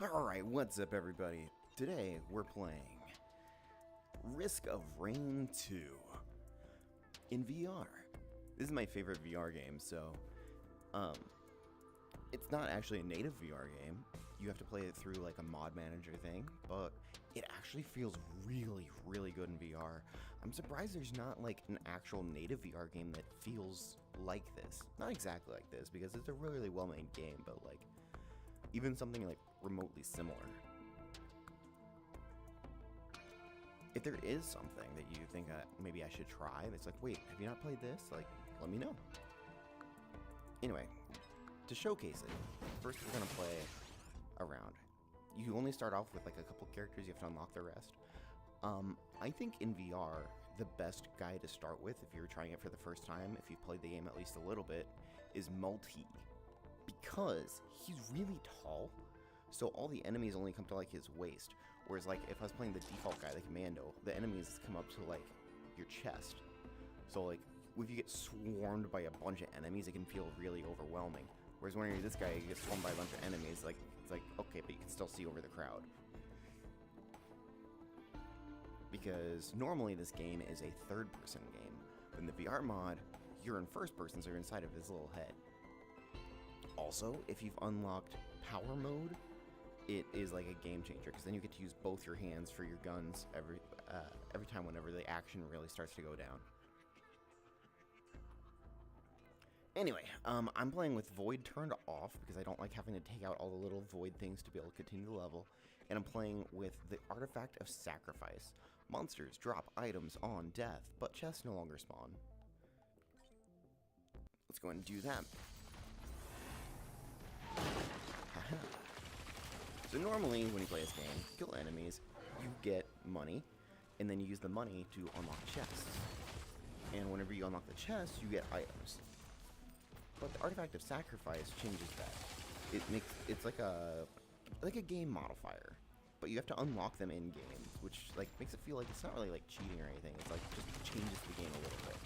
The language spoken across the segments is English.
Alright, what's up everybody? Today we're playing Risk of Rain 2 in VR. This is my favorite VR game, so it's not actually a native VR game. You have to play it through like a mod manager thing, but it actually feels really, really good in VR. I'm surprised there's not like an actual native VR game that feels like this. Not exactly like this, because it's a really well-made game, but like even something like remotely similar. If there is something that you think maybe I should try, and it's like, wait, have you not played this? Like, let me know. Anyway, to showcase it, first we're gonna play around. You only start off with like a couple characters, you have to unlock the rest. I think in VR, the best guy to start with, if you're trying it for the first time, if you've played the game at least a little bit, is Multi. Because he's really tall, so all the enemies only come to like his waist. Whereas like if I was playing the default guy, the commando, the enemies come up to like your chest. So like if you get swarmed by a bunch of enemies, it can feel really overwhelming. Whereas when you're this guy, you get swarmed by a bunch of enemies, like it's like okay, but you can still see over the crowd. Because normally this game is a third-person game, but in the VR mod, you're in first person, so you're inside of his little head. Also, if you've unlocked power mode, it is like a game changer, because then you get to use both your hands for your guns every time whenever the action really starts to go down. Anyway, I'm playing with Void turned off because I don't like having to take out all the little Void things to be able to continue the level, and I'm playing with the Artifact of Sacrifice. Monsters drop items on death, but chests no longer spawn. Let's go ahead and do that. So normally when you play this game, kill enemies, you get money, and then you use the money to unlock chests. And whenever you unlock the chest, you get items. But the Artifact of Sacrifice changes that. It's like a game modifier, but you have to unlock them in game, which like makes it feel like it's not really like cheating or anything. It's like just changes the game a little bit.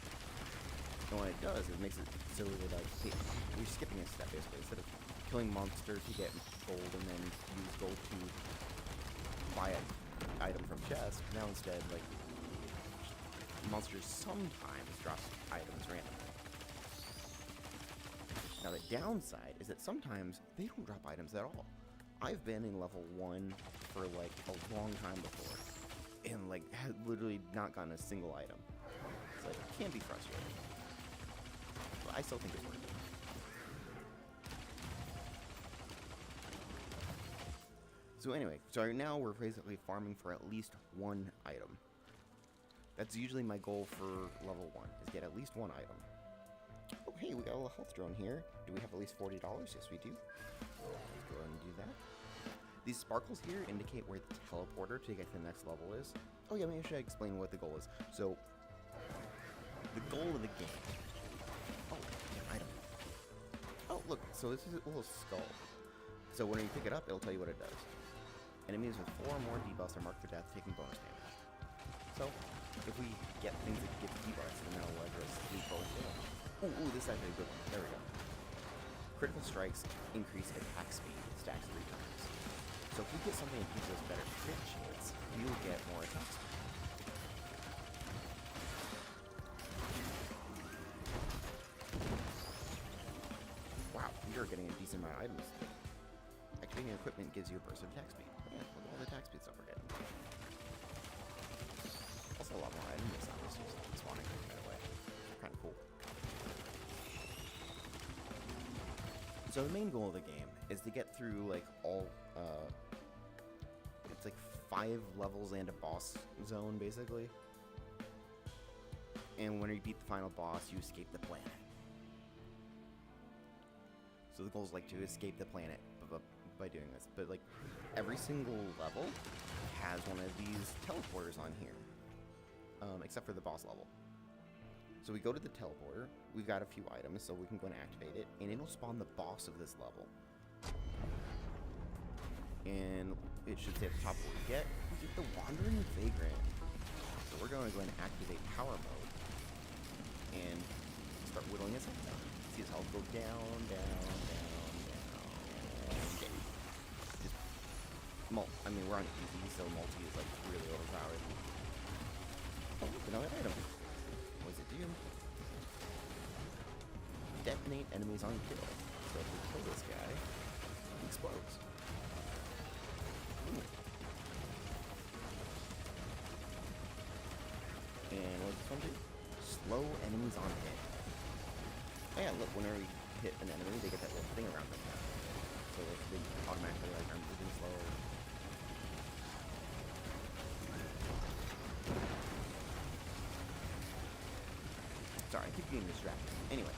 And what it does, it makes it so that like, hey, you're skipping a step basically. Instead of killing monsters, you get gold and then use gold to buy an item from chests. Now instead, like, monsters sometimes drop items randomly. Now the downside is that sometimes they don't drop items at all. I've been in level 1 for like a long time before, and like had literally not gotten a single item. So it can be frustrating. But I still think it's worth it. So anyway, so right now we're basically farming for at least one item. That's usually my goal for level 1, is get at least one item. Oh hey, we got a little health drone here. Do we have at least $40? Yes we do. Let's go ahead and do that. These sparkles here indicate where the teleporter to get to the next level is. Oh yeah, maybe I should explain what the goal is. So, the goal of the game... Oh, an item. Oh look, so this is a little skull. So when you pick it up, it'll tell you what it does. Enemies with 4 or more debuffs are marked for death, taking bonus damage. So, if we get things that give debuffs, then that'll let us do bonus damage. Ooh, this is actually a good one. There we go. Critical strikes increase attack speed, stacks 3 times. So if we get something that gives us better crit chance, we'll get more attack speed. Wow, we are getting a decent amount of items. Activating equipment gives you a burst of attack speed. Yeah, look at all the attack speed stuff we're getting. Also a lot more items on this spawning right away. Kind of cool. So the main goal of the game is to get through like all, it's like 5 levels and a boss zone basically. And when you beat the final boss, you escape the planet. So the goal is like to escape the planet by doing this, but like every single level has one of these teleporters on here, except for the boss level. So we go to the teleporter, we've got a few items, so we can go and activate it, and it'll spawn the boss of this level. And it should say at the top what we get the Wandering Vagrant. So we're going to go ahead and activate power mode, and start whittling his health down. See his health go down, down, down, down, down. Just I mean, we're on easy, so multi is like really overpowered. Oh, look, another item. What does it do? Detonate enemies on kill. So if we kill this guy, he explodes. Ooh. And what does this one do? Slow enemies on hit. Oh yeah, look, whenever we hit an enemy, they get that little thing around them. So like, they automatically like are moving slower. Sorry, I keep getting distracted. Anyway.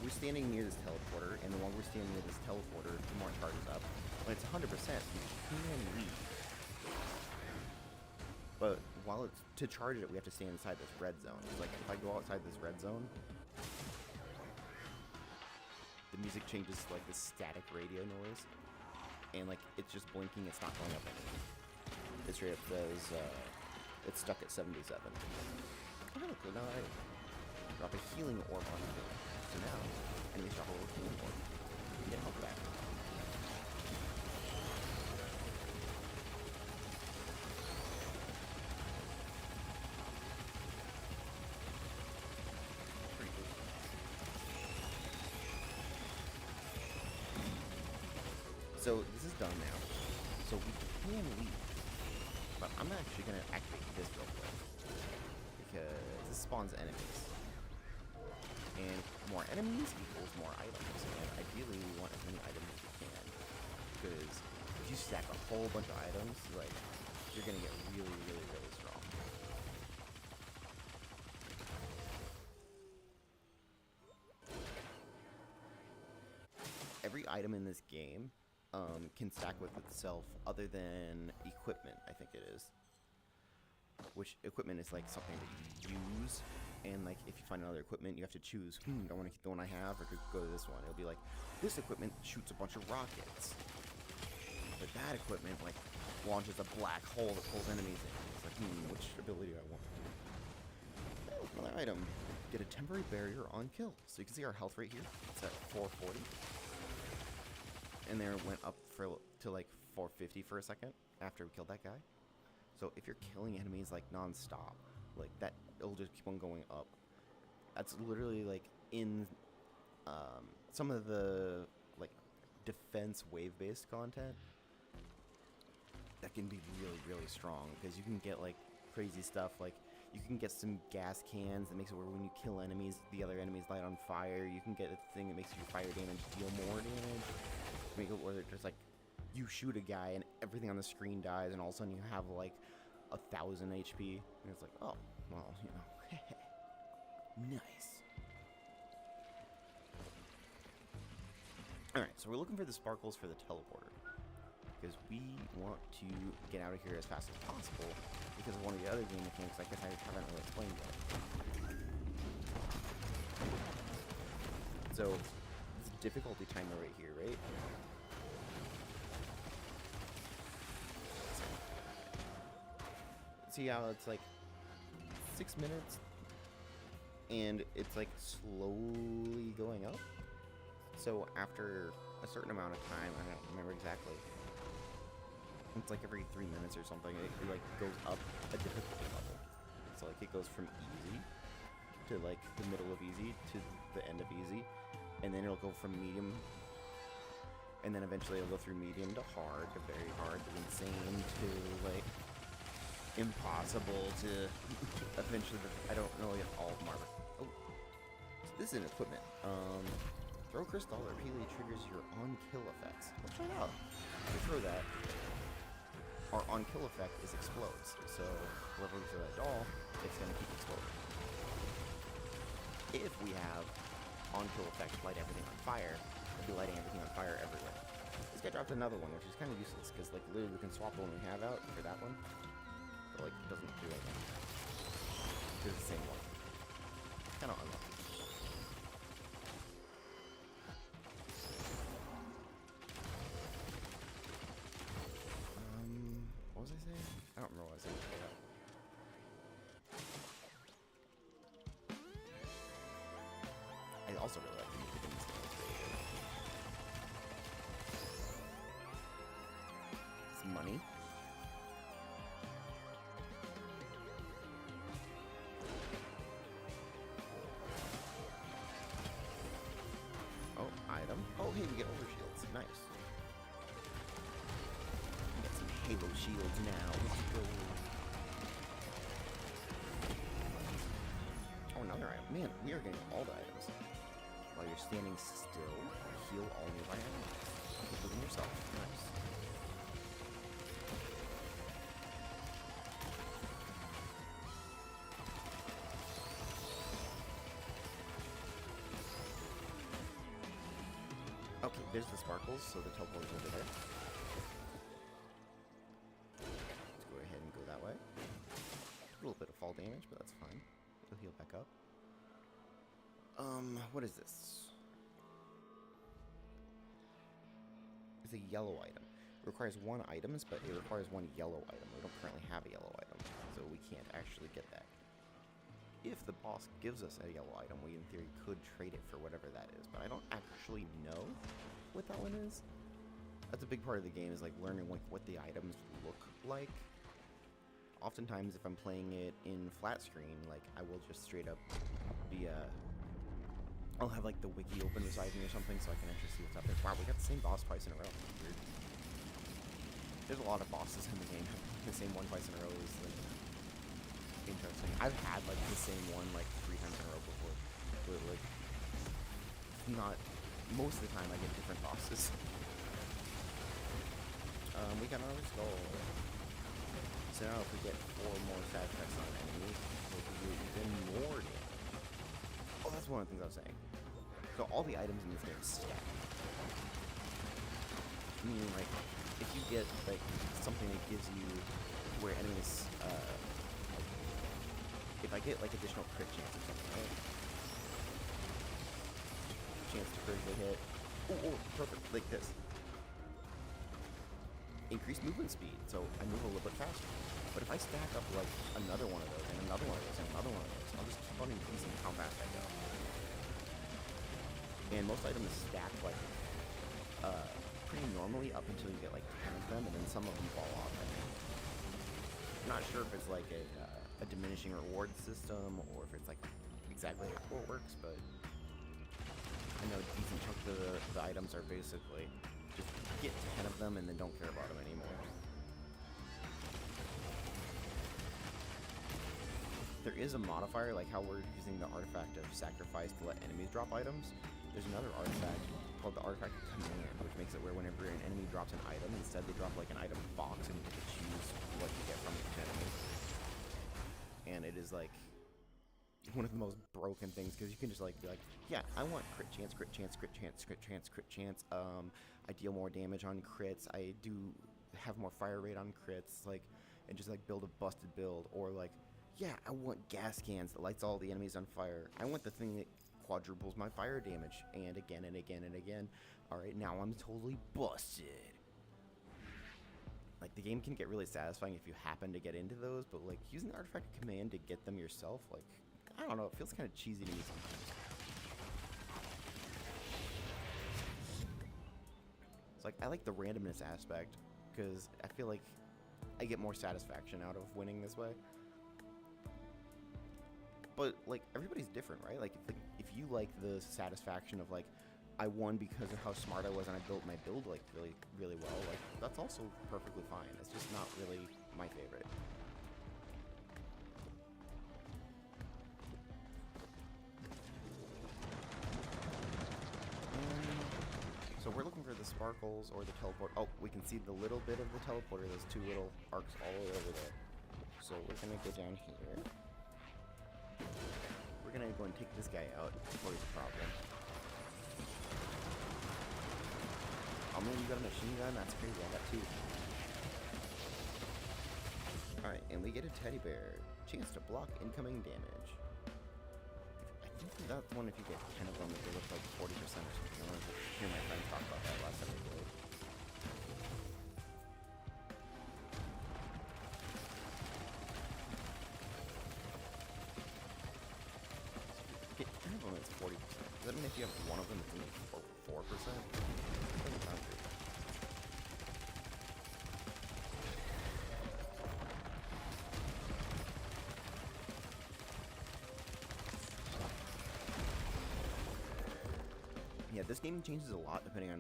We're standing near this teleporter, and the longer we're standing near this teleporter, the more it charges up. When it's 100%, we can leave. But while it's to charge it, we have to stay inside this red zone. It's like if I go outside this red zone, the music changes to like this static radio noise, and like it's just blinking. It's not going up anymore. It straight up says it's stuck at 77. Oh, look, now I drop a healing orb on it. So now, enemies drop a little healing orb. You get help back. Pretty cool. So this is done now. So we can leave. But I'm actually going to activate this real quick. Because this spawns enemies. And more enemies equals more items. And ideally we want as many items as we can. Because if you stack a whole bunch of items, like, you're going to get really, really, really strong. Every item in this game can stack with itself other than equipment, I think it is. Which equipment is like something that you use, and like if you find another equipment, you have to choose, do I want to keep the one I have or go to this one? It'll be like, this equipment shoots a bunch of rockets, but that equipment like launches a black hole that pulls enemies in. It's like, which ability do I want? Oh, another item. Get a temporary barrier on kill. So you can see our health right here. It's at 440. And there it went up to like 450 for a second after we killed that guy. So if you're killing enemies like non-stop, like that, it'll just keep on going up. That's literally like in some of the like defense wave-based content that can be really, really strong, because you can get like crazy stuff. Like you can get some gas cans that makes it where when you kill enemies, the other enemies light on fire. You can get a thing that makes your fire damage deal more damage. Make it where it's just like you shoot a guy and everything on the screen dies, and all of a sudden you have like 1,000 HP, and it's like, oh, well, you know, nice. All right, so we're looking for the sparkles for the teleporter, because we want to get out of here as fast as possible because of one of the other game mechanics I guess I haven't really explained yet. So it's a difficulty timer right here, right? See how it's like 6 minutes and it's like slowly going up. So after a certain amount of time, I don't remember exactly, it's like every 3 minutes or something, it like goes up a difficulty level. So like it goes from easy to like the middle of easy to the end of easy, and then it'll go from medium, and then eventually it'll go through medium to hard to very hard to insane to like impossible to eventually, I don't know if all of them are. Oh, so this is an equipment. Throw crystal repeatedly triggers your on-kill effects. Let's try it out. If we throw that, our on-kill effect is explodes. So wherever we throw that doll, it's gonna keep exploding. If we have on-kill effect light everything on fire, we'll be lighting everything on fire everywhere. This guy dropped another one, which is kind of useless because like literally we can swap the one we have out for that one. But like, it doesn't do anything. It's the same one. Kind of unlucky. What was I saying? I don't remember what I was saying before that. I also really like the music in this game. hey, we get over shields. Nice. We got some Halo shields now. Let's go. Oh, another item. Man, we are getting all the items. While you're standing still, heal all nearby enemies, including yourself. Nice. Okay, there's the sparkles, so the teleport's over there. Let's go ahead and go that way. A little bit of fall damage, but that's fine. It'll heal back up. What is this? It's a yellow item. It requires 1 items, but it requires 1 yellow item. We don't currently have a yellow item, so we can't actually get that. If the boss gives us a yellow item, we in theory could trade it for whatever that is, but I don't actually know what that one is. That's a big part of the game, is like learning what the items look like. Oftentimes, if I'm playing it in flat screen, like I will just straight up be I'll have like the wiki open beside me or something, so I can actually see what's up there. Wow, we got the same boss twice in a row. Weird. There's a lot of bosses in the game. The same one twice in a row is like interesting. I've had like the same one like 3 times in a row before, but like not most of the time I get different bosses. We got another skull. So now if we get 4 more stat effects on enemies, we'll do even more damage. Oh, that's one of the things I was saying. So all the items in this game stack. Meaning like if you get like something that gives you where enemies if I get like additional crit chance or something, right? Chance to critically hit. Oh, perfect. Like this. Increased movement speed, so I move a little bit faster. But if I stack up like another one of those, and another one of those, and another one of those, I'll just keep on increasing how fast I go. And most items stack like pretty normally up until you get like 10 of them, and then some of them fall off, I think. I'm not sure if it's like a diminishing reward system, or if it's like exactly how it works, but I know a decent chunk of the items are basically just get 10 of them and then don't care about them anymore. There is a modifier, like how we're using the artifact of sacrifice to let enemies drop items. There's another artifact called the artifact of command, which makes it where whenever an enemy drops an item, instead they drop like an item box and you get to choose what you get from each enemy. And it is like one of the most broken things, because you can just like be like, yeah, I want crit chance, crit chance, crit chance, crit chance, crit chance. I deal more damage on crits. I do have more fire rate on crits, like, and just like build a busted build. Or like, yeah, I want gas cans that lights all the enemies on fire. I want the thing that quadruples my fire damage, and again and again and again. All right, now I'm totally busted. Like, the game can get really satisfying if you happen to get into those, but like using the artifact of command to get them yourself, like, I don't know, it feels kind of cheesy to me sometimes. It's like, I like the randomness aspect, because I feel like I get more satisfaction out of winning this way. But, like, everybody's different, right? Like, if you like the satisfaction of, like, I won because of how smart I was and I built my build, like, really, really well, like, that's also perfectly fine. It's just not really my favorite. So we're looking for the sparkles or the teleport. Oh, we can see the little bit of the teleporter. There's 2 little arcs all the way over there. So we're gonna go down here. We're gonna go and take this guy out before he's a problem. Oh man, you got a machine gun? That's crazy. I got 2. Alright, and we get a teddy bear. Chance to block incoming damage. I think that's one if you get 10 of them, it looks like 40% or something. I wanted to hear my friends talk about that last time we played. Get 10 of them, it's 40%. Does that mean if you have 1 of them, it's only 4%? Doesn't sound good. Yeah, Yeah, this game changes a lot depending on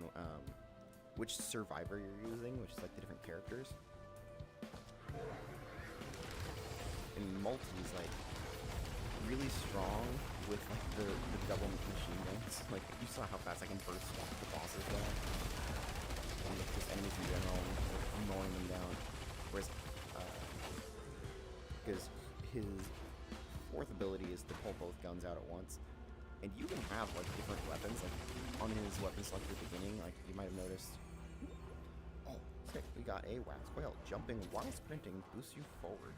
which survivor you're using, which is like the different characters. And multi's like really strong with like the double machine guns. Like you saw how fast I can burst off the bosses there. And like just enemies in general, like, mowing them down. Whereas because his fourth ability is to pull both guns out at once. And you can have like different weapons, like on his weapon select at the beginning, like you might have noticed. Oh, sick, we got a wax whale. Jumping while sprinting boosts you forward.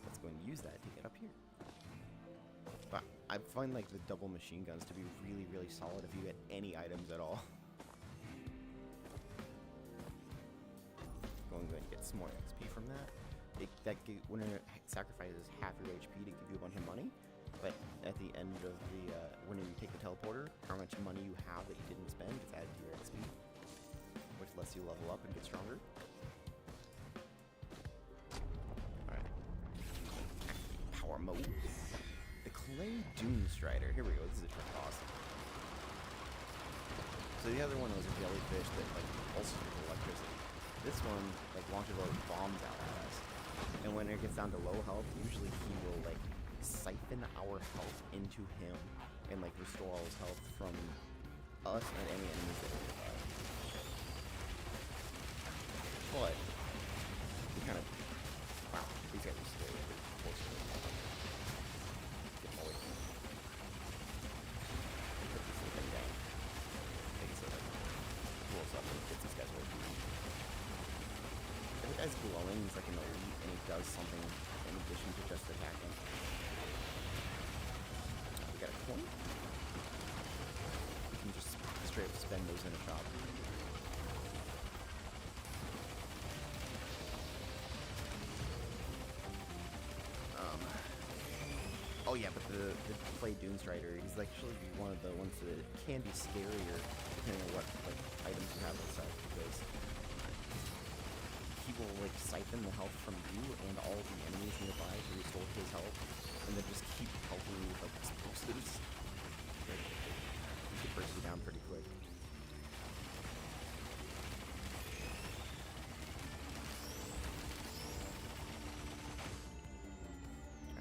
Let's go and use that to get up here. But I find like the double machine guns to be really, really solid if you get any items at all. Go and get some more XP from that. When it sacrifices half your HP to give you a bunch of money. But at the end of the, when you take the teleporter, how much money you have that you didn't spend gets added to your XP, which lets you level up and get stronger. Alright. Power mode. The Clay Doom Strider. Here we go, this is a trick boss. So the other one was a jellyfish that like pulses with electricity. This one like launches those bombs out at us. And when it gets down to low health, usually he will like siphon our health into him and like restore all his health from us and any enemies that we have. But we kind of these guys are scary. Get them away from me. Put this thing down. Make it so that blows up and gets these guys away from me. If the guy's glowing, he's like an elite and he does something in addition to just attacking. Got a coin? You can just straight up spend those in a shop. Oh yeah, but the Clay Doom Strider, he's actually one of the ones that can be scarier depending on what like items you have inside, because he will like siphon the health from you and all the enemies nearby to restore his health. And then just keep helping you with like explosives. Like, you could burst you down pretty quick.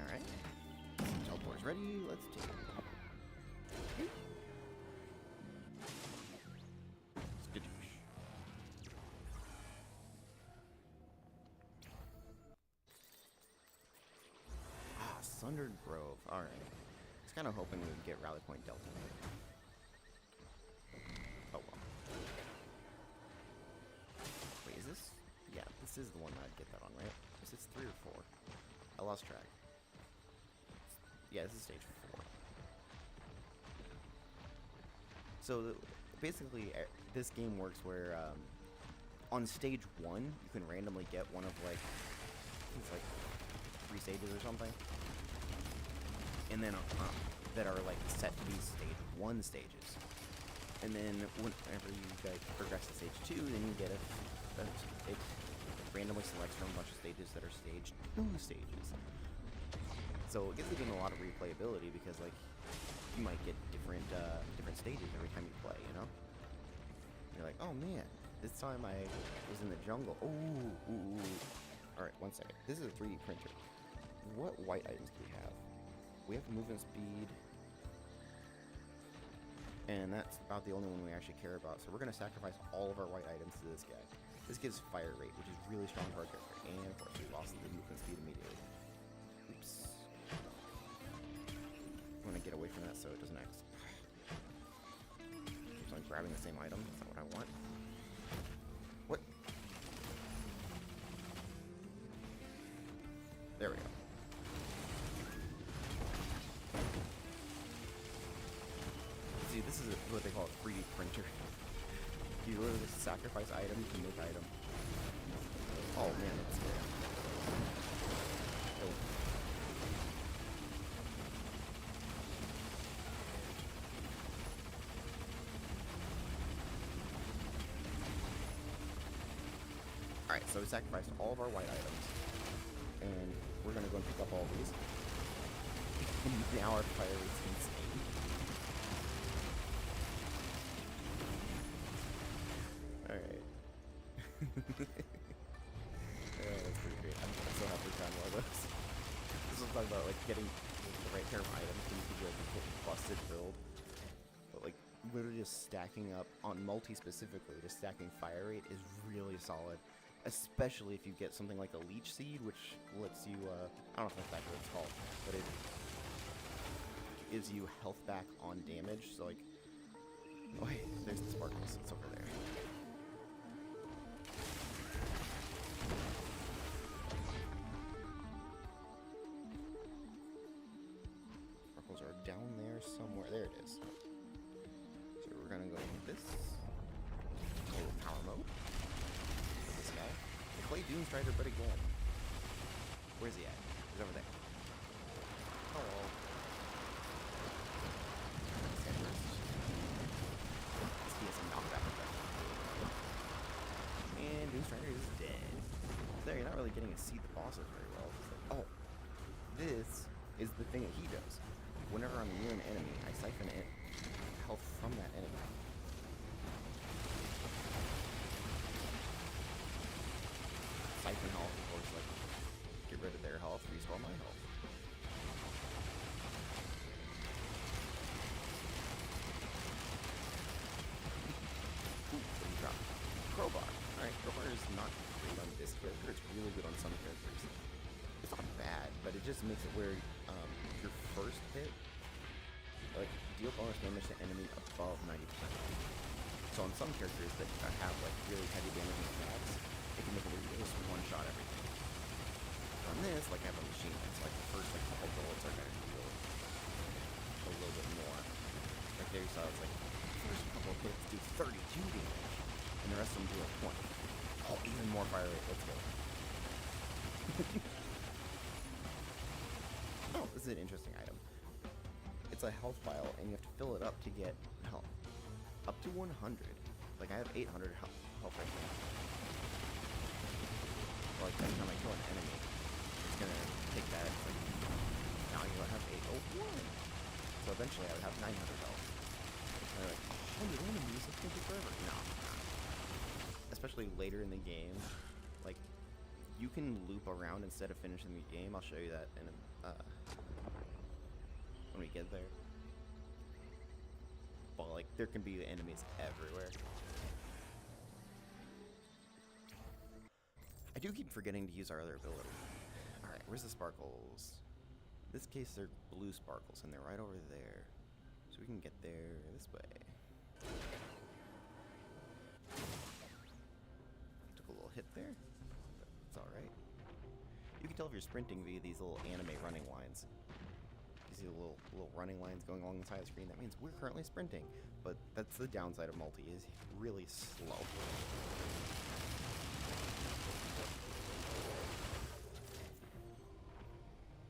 Alright. Teleport's ready, let's take it. Skittish. Sundered Grove. Alright. I was kind of hoping we would get Rally Point Delta. Oh well. Wait, is this? Yeah, this is the one that I'd get that on, right? Is this 3 or 4? I lost track. Yeah, this is stage 4. So, basically, this game works where, on stage 1, you can randomly get one of, like, it's like 3 stages or something. And then that are like set to be stage 1 stages. And then whenever you guys progress to stage 2, then you get it randomly selects from a bunch of stages that are stage 2 stages. So it gives the game a lot of replayability because like you might get different stages every time you play, you know? You're like, oh man, this time I was in the jungle. Ooh. Alright, one second. This is a 3D printer. What white items do we have? We have movement speed, and that's about the only one we actually care about. So we're going to sacrifice all of our white items to this guy. This gives fire rate, which is really strong for our character, and of course we lost the movement speed immediately. Oops. I want to get away from that so it doesn't act. So I'm grabbing the same item. That's not what I want. What? There we go. See, this is what they call a 3D printer. You literally sacrifice item to make item. Oh man, that's scary. Oh. Alright, so we sacrificed all of our white items. And we're gonna go and pick up all these. And now our fire rate's insane. That's pretty great. I'm so happy to find one of those. This was talking about like getting the right pair of items and you could like get busted build. But like literally just stacking up on multi specifically, just stacking fire rate is really solid. Especially if you get something like a leech seed, which lets you I don't know if that's what it's called, but it gives you health back on damage. So like, oh hey, there's the sparkles. It's over there. Sparkles are down there somewhere. There it is. So we're gonna go with this. A little power mode. With this guy. The Clay Doomstrider better go in. Where's he at? He's over there. Hello. He has a knockback effect. And Doomstrider is dead. There, you're not really getting to see the bosses very well. It's like, oh, this is the thing that he does. Whenever I'm near an enemy, I siphon health from that enemy. Siphon health, of course, like, get rid of their health, restore my health. Ooh, what do you drop? Crowbar. Alright, crowbar is not great on this character, it's really good on some characters. It's not bad, but it just makes it where your first hit, like, deal bonus damage to enemy above 90%. So on some characters that have, like, really heavy damage attacks, it can make it where you just one-shot everything. On this, like, I have a machine gun, so like the first like couple bullets are gonna deal a little bit more. Like there you saw, it's like the first couple hits do 32 damage, and the rest of them do like 20. Oh, even more fire rate. Let's go. Oh, this is an interesting item. It's a health vial, and you have to fill it up to get health. Up to 100. Like I have 800 health right now. Like every time I kill an enemy, it's gonna take that. It's like now you have 801. So eventually I would have 900 health. And they're like 100 enemies. That's gonna take forever. No. Especially later in the game, like you can loop around instead of finishing the game. I'll show you that in when we get there. But like there can be enemies everywhere. I do keep forgetting to use our other ability. Alright, where's the sparkles? In this case, they're blue sparkles, and they're right over there. So we can get there this way. Took a little hit there. It's alright. You can tell if you're sprinting via these little anime running lines. You see the little running lines going along the side of the screen. That means we're currently sprinting. But that's the downside of multi, is really slow.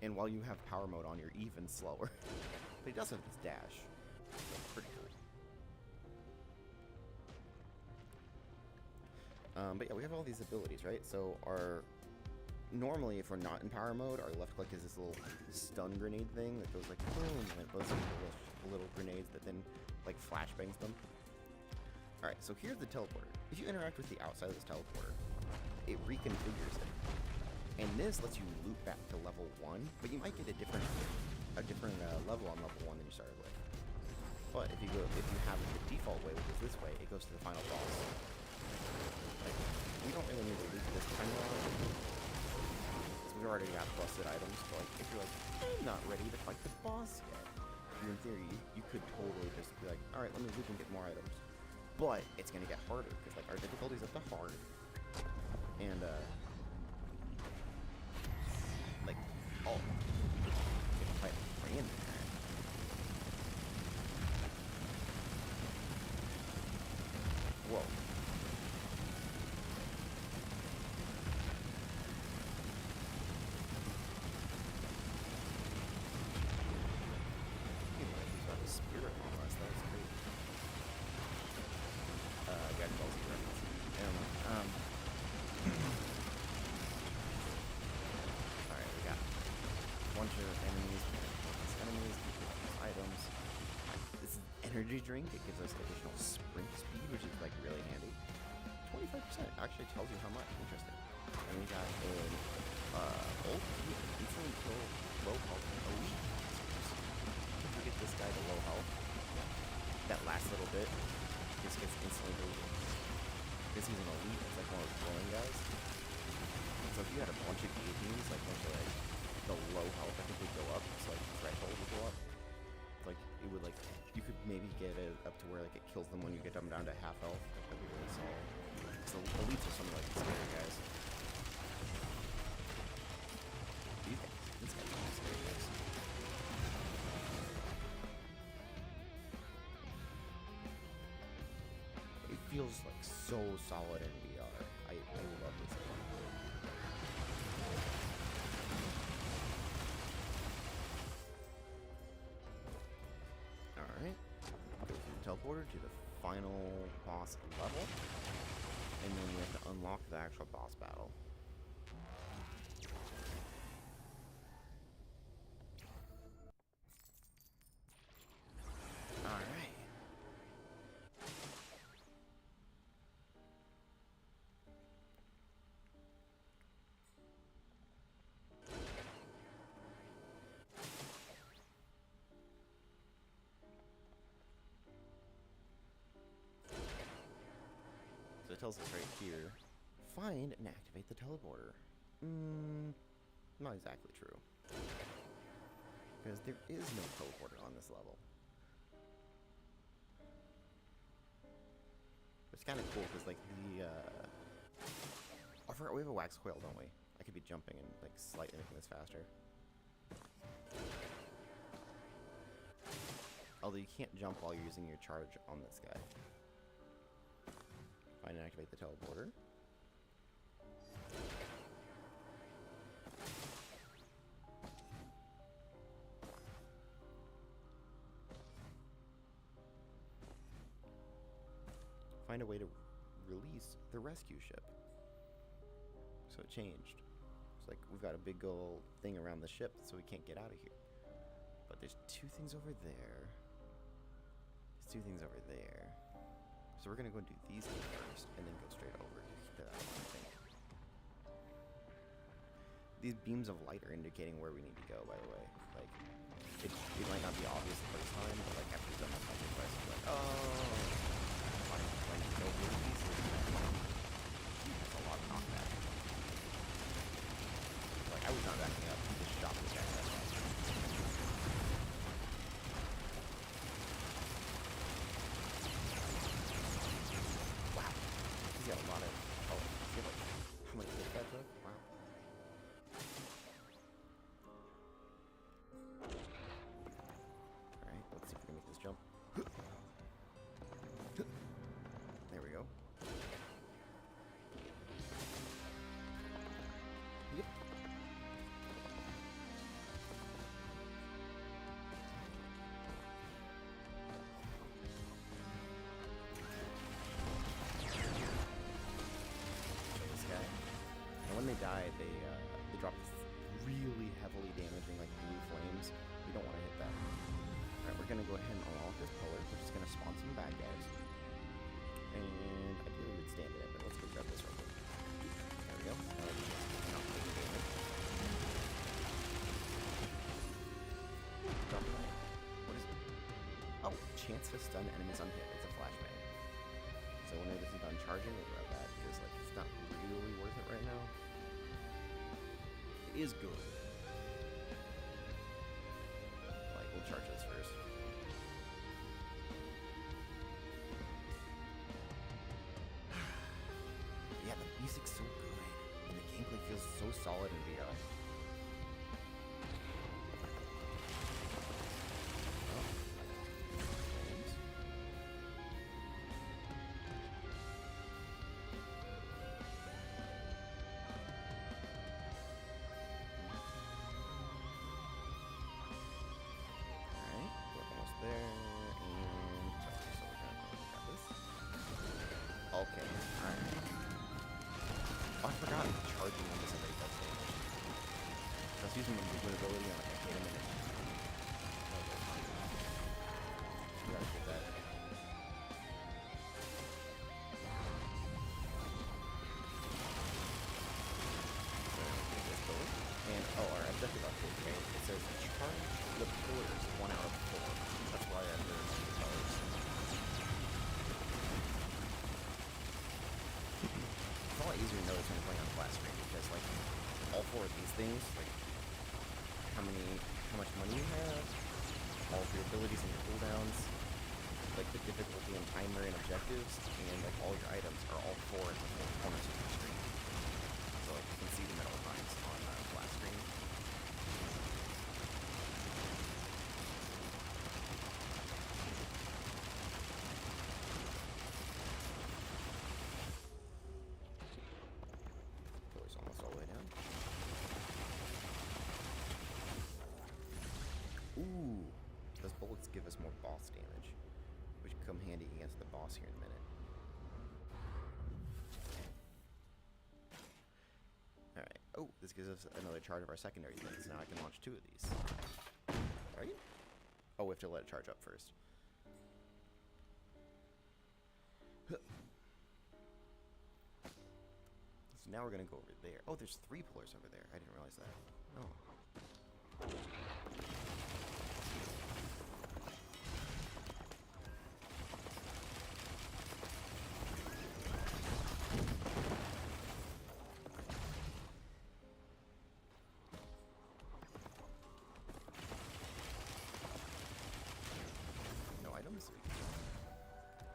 And while you have power mode on, you're even slower. But he does have this dash. That's pretty good. But yeah, we have all these abilities, right? So normally, if we're not in power mode, our left click is this little stun grenade thing that goes like boom, and it blows up little grenades that then like flashbangs them. Alright, so here's the teleporter. If you interact with the outside of this teleporter, it reconfigures it. And this lets you loop back to level 1, but you might get a different level on level 1 than you started with. But if you have it the default way, which is this way, it goes to the final boss. Like, we don't really need to loop this time around. We've already got busted items, but like, if you're like, I'm not ready to fight the boss yet, in theory, you could totally just be like, alright, let me loop and get more items. But it's gonna get harder, because like, our difficulty's up to hard. And like, oh, you can fight random. Whoa. Spirit on us, that was great. Dragon Ball Z reference. I don't know. Alright, we got a bunch of enemies, items. This is energy drink. It gives us additional sprint speed, which is like really handy. 25%. Actually tells you how much. Interesting. And we got an ult. Instantly kill low health elite. If we get this guy to low health, that last little bit, this gets instantly deleted. Because he's an elite, it's like one of those glowing guys. So if you had a bunch of guillotines, like a bunch of like the low health, I think would go up. So like the threshold would go up. Like it would like you could maybe get it up to where like it kills them when you get them down to half health. Like that'd be really solid. So elites are some of like the scary guys. These guys are scary guys. It feels like so solid in VR. I love this one. Alright. Go through the teleporter to the final boss level. And then we have to unlock the actual boss battle. Alright. So it tells us right here, find and activate the teleporter. Not exactly true. Because there is no teleporter on this level. It's kind of cool because like the I forgot we have a wax coil, don't we? I could be jumping and like slightly making this faster. Although you can't jump while you're using your charge on this guy. Find and activate the teleporter. Find a way to release the rescue ship. So it changed. It's like we've got a big old thing around the ship so we can't get out of here. But there's two things over there. There's two things over there. So we're gonna go do these two first and then go straight over to that one, I think. These beams of light are indicating where we need to go, by the way. Like, it might not be obvious the first time, but like after you've done that bunch of quests, you're like, oh. Like no blue pieces. That's a lot of knockback. Like I was not backing up. He just shot this guy right now. Wow. He's got a lot of. Oh, he's got like how many hits that took? Wow. All right. Let's see if we can make this jump. There we go. Yep. This guy. And when they die, they drop this really heavily damaging like blue flames. We don't want to hit that. Alright, we're gonna go ahead and unlock this pillar, which is gonna spawn some bad guys. And I believe we'd stand in it, but let's go grab this real quick. There we go. Not taking damage. Drop it. What is it? Oh, chance to stun enemies on hit. It's a flashbang. So whenever this is done charging, we'll grab that because like it's not really worth it right now. It is good. Like we'll charge this first. Yeah, the music's so good, and the gameplay feels so solid in VR. Alright, we're almost there, and so we're gonna grab this. Okay, alright. Oh, I forgot charging on this already does damage. So I was using the movement ability and like I hit him and it. We gotta get that. things, like how much money you have, all of your abilities and your cooldowns, like the difficulty and timer and objectives, and like all your items are all four in the four corners of the screen. So like you can see them at all times on the flat screen. Pillar's almost all the way down. Ooh, those bullets give us more boss damage, which can come handy against the boss here in a minute. Alright, oh, this gives us another charge of our secondary things. Now I can launch 2 of these. Are you? Oh, we have to let it charge up first. So now we're gonna go over there. Oh, there's 3 pillars over there. I didn't realize that. Oh.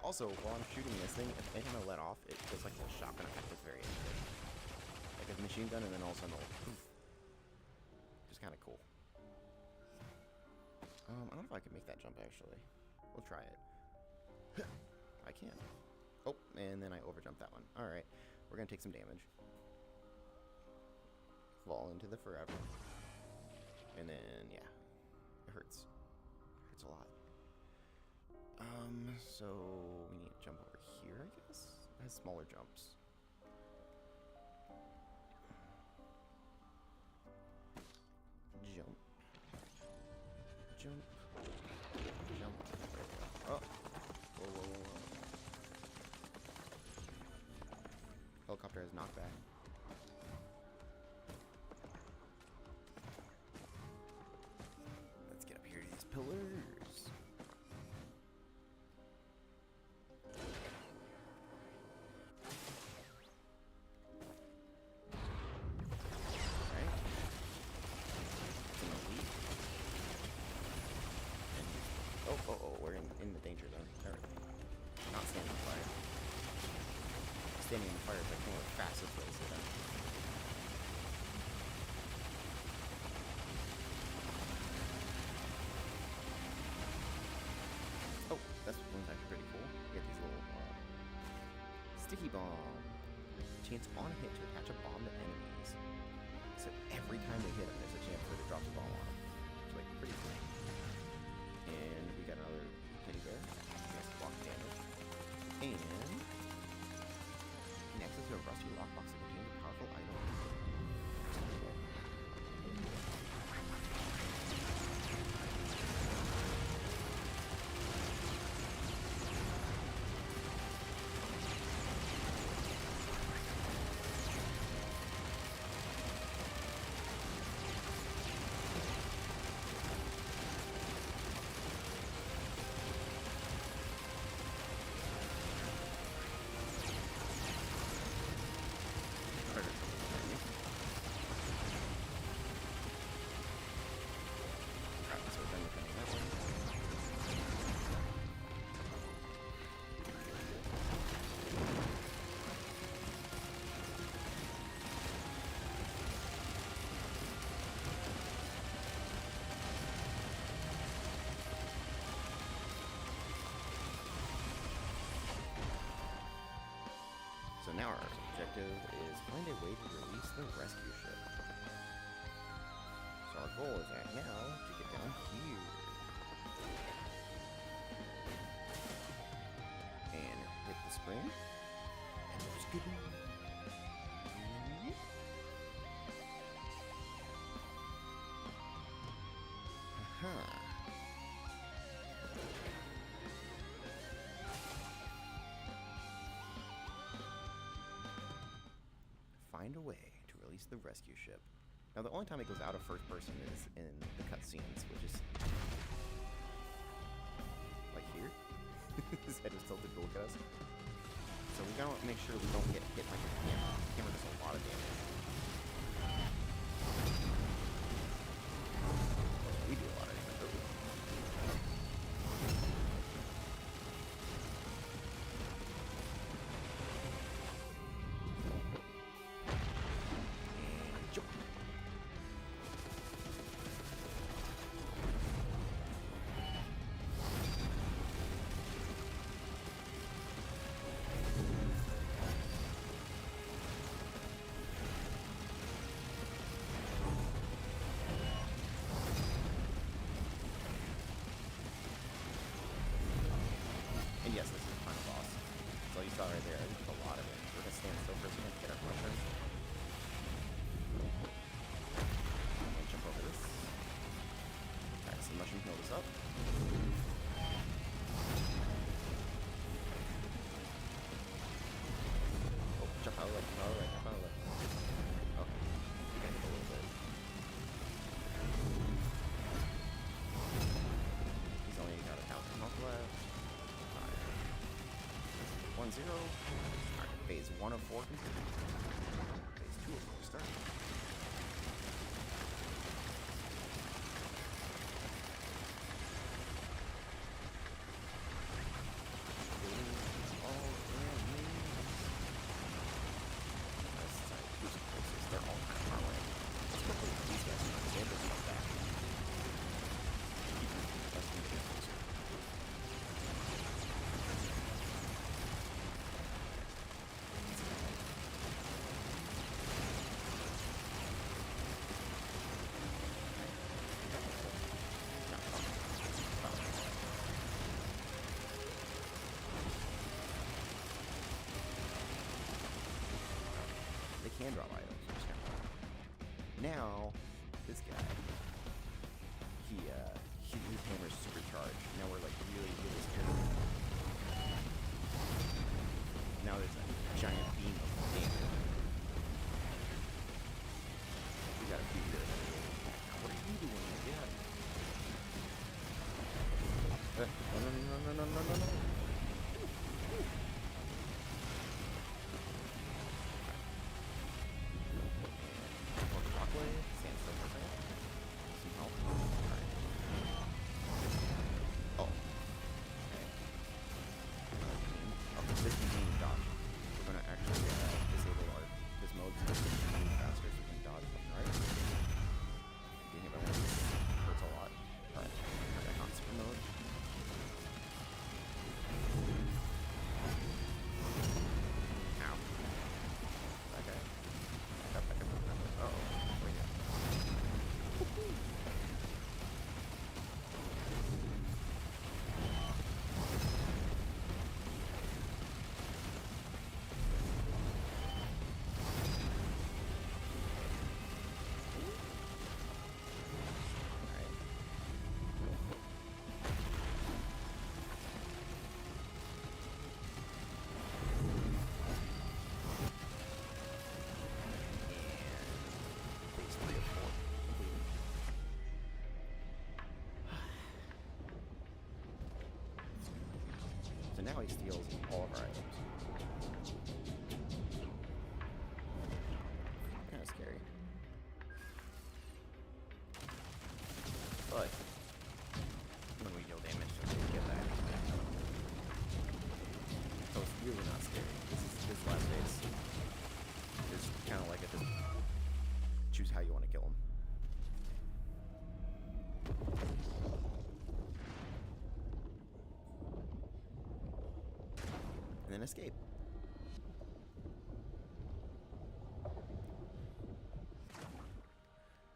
Also, while I'm shooting this thing, if anytime I let off, it feels like a shotgun effect at the very end of it. Like a machine gun, and then all of a sudden it'll poof. Just kind of cool. I don't know if I can make that jump, actually. We'll try it. I can. Oh, and then I overjumped that one. Alright, we're going to take some damage. Fall into the forever. And then, yeah. It hurts. It hurts a lot. So we need to jump over here, I guess? It has smaller jumps. Jump. Jump. Jump. There we go. Oh! Whoa, whoa, whoa, whoa. Helicopter has knockback. Let's get up here to these pillars. Oh, we're in the danger zone. Alright. Not standing on fire. Standing on fire is like one of the fastest ways to die. Oh, that's one's actually pretty cool. You get these little sticky bomb. Chance on hit to attach a bomb to enemies. So every time we hit them, there's a chance for it to drop the bomb on them. It's like pretty cool. And we got another teddy bear. Yes, block damage. And next is a rusty lockbox that contains a powerful item. So now our objective is find a way to release the rescue ship. So our goal is right now to get down here. And hit the spring. And there's good news. Aha. Find a way to release the rescue ship. Now the only time it goes out of first person is in the cutscenes, which is like here. His head is tilted to look at us. So we gotta make sure we don't get hit like a camera. The camera does a lot of damage. final boss. So you saw right there, I did a lot of it. We're gonna stand still for a second to get our mushrooms. I'm gonna jump over this. Alright, so the mushroom healed us up. Oh, jump out of the way, jump out of the way, jump out of the way. Oh, we gotta hit a little bit. He's only got a thousand health left. 1-0. Alright, phase 1 of 4 continues. Phase 2 of 4 starts. They're all kind of far away. Let's go for these guys. They're just not back. That's going to get closer. They can drop items. Now, this guy, his hammer is supercharged. Now we're like really, really scared. Now there's a giant beam of damage. We got a few here. What are you doing, my god? No. Stand still for a second. Some help. Alright. Oh. Okay. Okay, this beam dodge. We're gonna actually disable this mode so we can move faster so we can dodge left and right. Being hit by one of these hurts a lot. But we're back on super mode. Ow. Okay. Back up. Uh-oh. So now he steals all of our items. Kind of scary. But when we deal damage, we get that. So it's really not scary. This last phase is kind of like a just choose how you want to kill him. And then escape.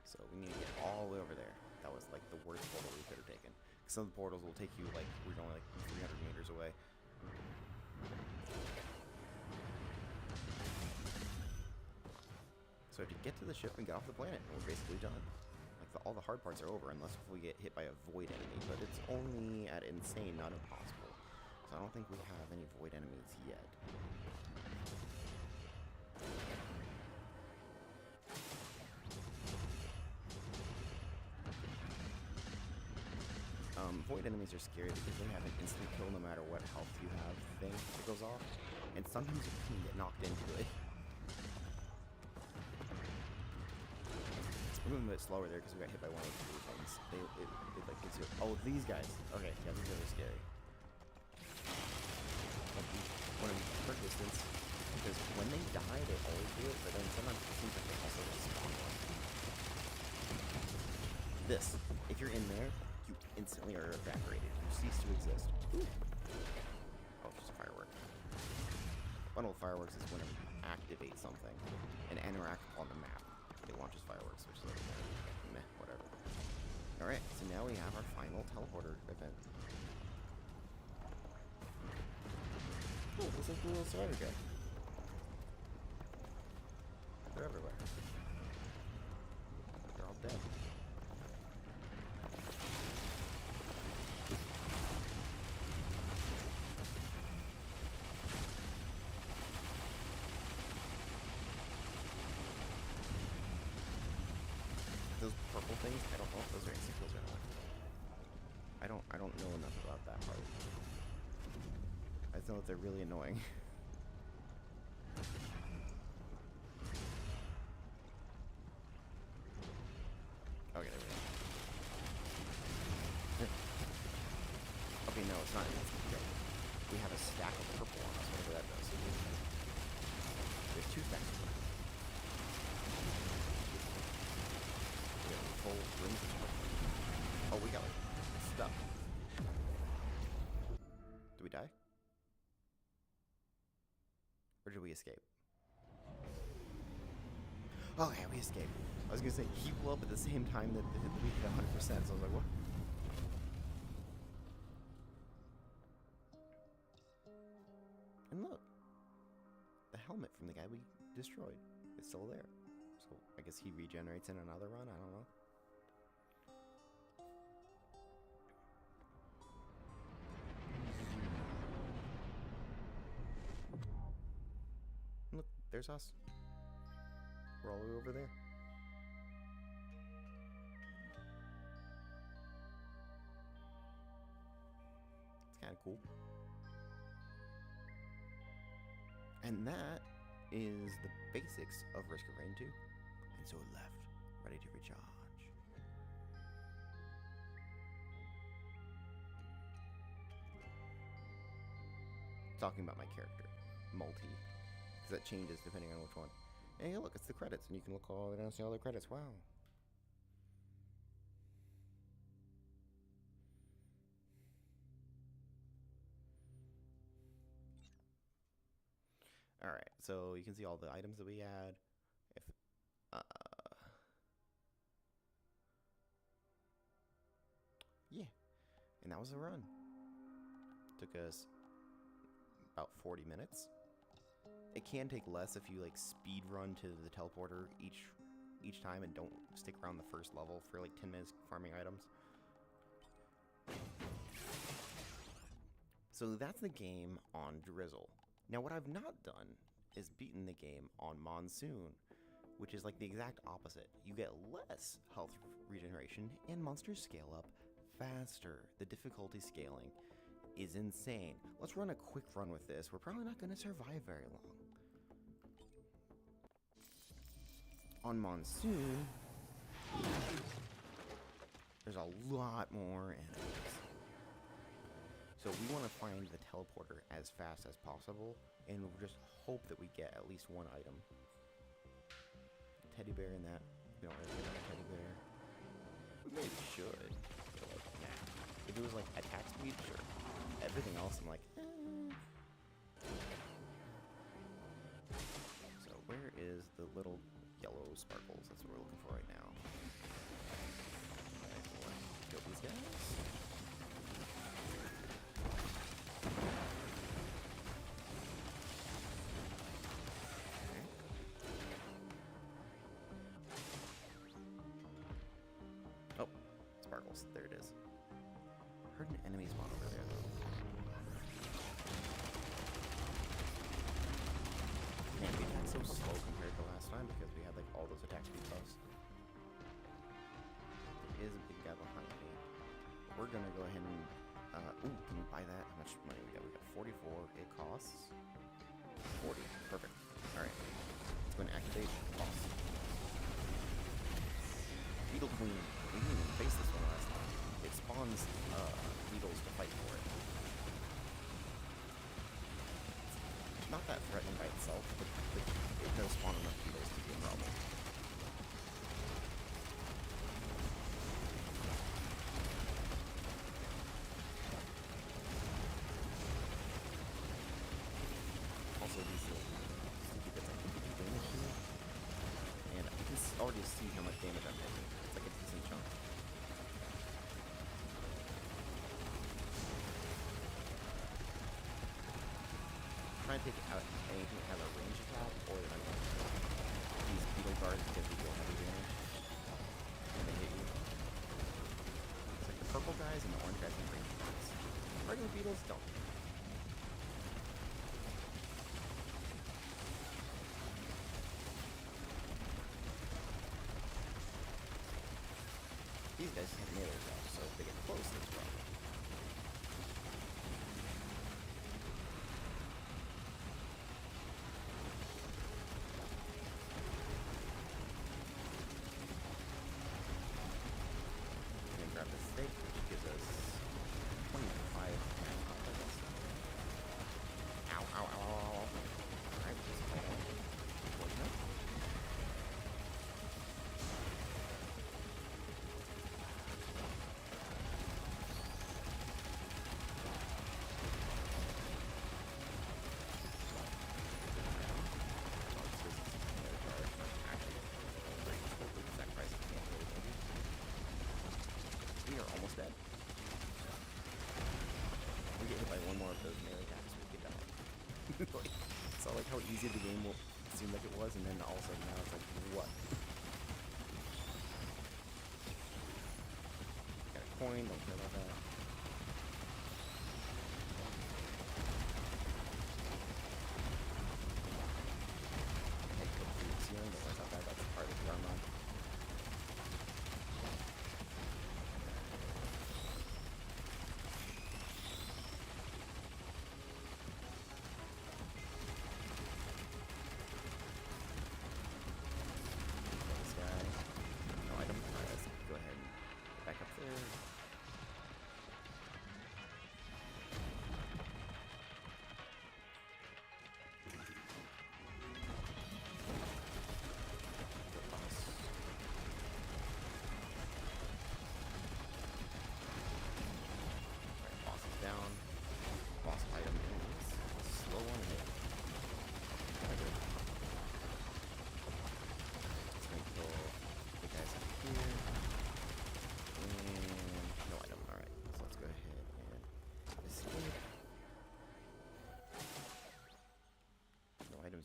So we need to get all the way over there. That was like the worst portal we could have taken. Some of the portals will take you like, we're going like 300 meters away. So to get to the ship and get off the planet, we're basically done. Like all the hard parts are over unless if we get hit by a void enemy, but it's only at insane, not impossible. So I don't think we have any void enemies yet. Void enemies are scary because they have an instant kill no matter what health you have thing that goes off. And sometimes you can get knocked into it. We're moving a bit slower there because we got hit by one of those blue things. It like gives you... Oh, these guys. Okay, yeah, these guys are scary. One of them per distance, because when they die, they always do it, but then sometimes it seems like they also respawn one. This, if you're in there, you instantly are evaporated. You cease to exist. Ooh. Oh, just a firework. Bundle of fireworks is whenever you activate something and interact on the map. It launches fireworks, which is like, meh, whatever. Alright, so now we have our final teleporter event. Oh, looks like the little spider guy. They're everywhere. They're all dead. Those purple things, I don't know if those are icicles or not. I don't know enough about that part. I just know that they're really annoying. Okay, there we go. Okay, no, it's not. Okay. We have a stack of purple on us, whatever that does. There's 2 stacks of purple. We have full rings of purple. Oh, we got like stuff. Did we die? Or did we escape? Okay, we escaped. I was gonna say, he blew up at the same time that we hit 100%, so I was like, what? And look, the helmet from the guy we destroyed is still there. So I guess he regenerates in another run, I don't know. Look, there's us. We're all the way over there. It's kind of cool. And that is the basics of Risk of Rain 2. And so it left, ready to recharge. Talking about my character, multi, because that changes depending on which one. Hey, look, it's the credits, and you can look all the way down and see all the credits. Wow. Alright, so you can see all the items that we had. If, yeah, and that was the run. Took us about 40 minutes. It can take less if you like speed run to the teleporter each time and don't stick around the first level for like 10 minutes farming items. So that's the game on Drizzle. Now what I've not done is beaten the game on Monsoon, which is like the exact opposite. You get less health regeneration and monsters scale up faster. The difficulty scaling is insane. Let's run a quick run with this. We're probably not going to survive very long. On Monsoon, there's a lot more enemies. So we want to find the teleporter as fast as possible and just hope that we get at least one item. Teddy bear in that. We don't really get a teddy bear. We maybe should. But like, nah. If it was like attack speed, sure. Everything else, I'm like, So where is the little yellow sparkles? That's what we're looking for right now. Alright, let's kill these guys. Okay. Oh, sparkles. There it is. Heard an enemy spawn over there, though. Man, we attacked so slow compared to last time because we had like all those attack speed buffs. There is a big guy behind me. We're gonna go ahead and ooh, can we buy that? How much money we got? We got 44. It costs 40. Perfect. Alright. Let's go and activate boss. Beetle Queen. We didn't even face this one last time. It spawns beetles to fight for it. It's not that threatening by itself, but it does spawn enough beetles to be a problem. Also, these stupid bits I can do damage to, and you can already see how much damage I'm taking. It's like a decent chunk. trying to take out anything that has a range attack, or they're not going to these beetle guards because they deal heavy damage when they hit you. It's like the purple guys and the orange guys have range attacks. Regular beetles don't. These guys have melee though, so if they get close, that's a problem. Grab the steak, which gives us 25 health, I guess. Ow, ow, ow, ow. Alright, just poison it. We are almost dead. We get hit by one more of those melee attacks, we get done. Like, it's all like how easy the game will seem like it was, and then all of a sudden now it's like, what? Got a coin, don't care about that. I go through the ceiling, don't worry about that, that's part of the VRMOD.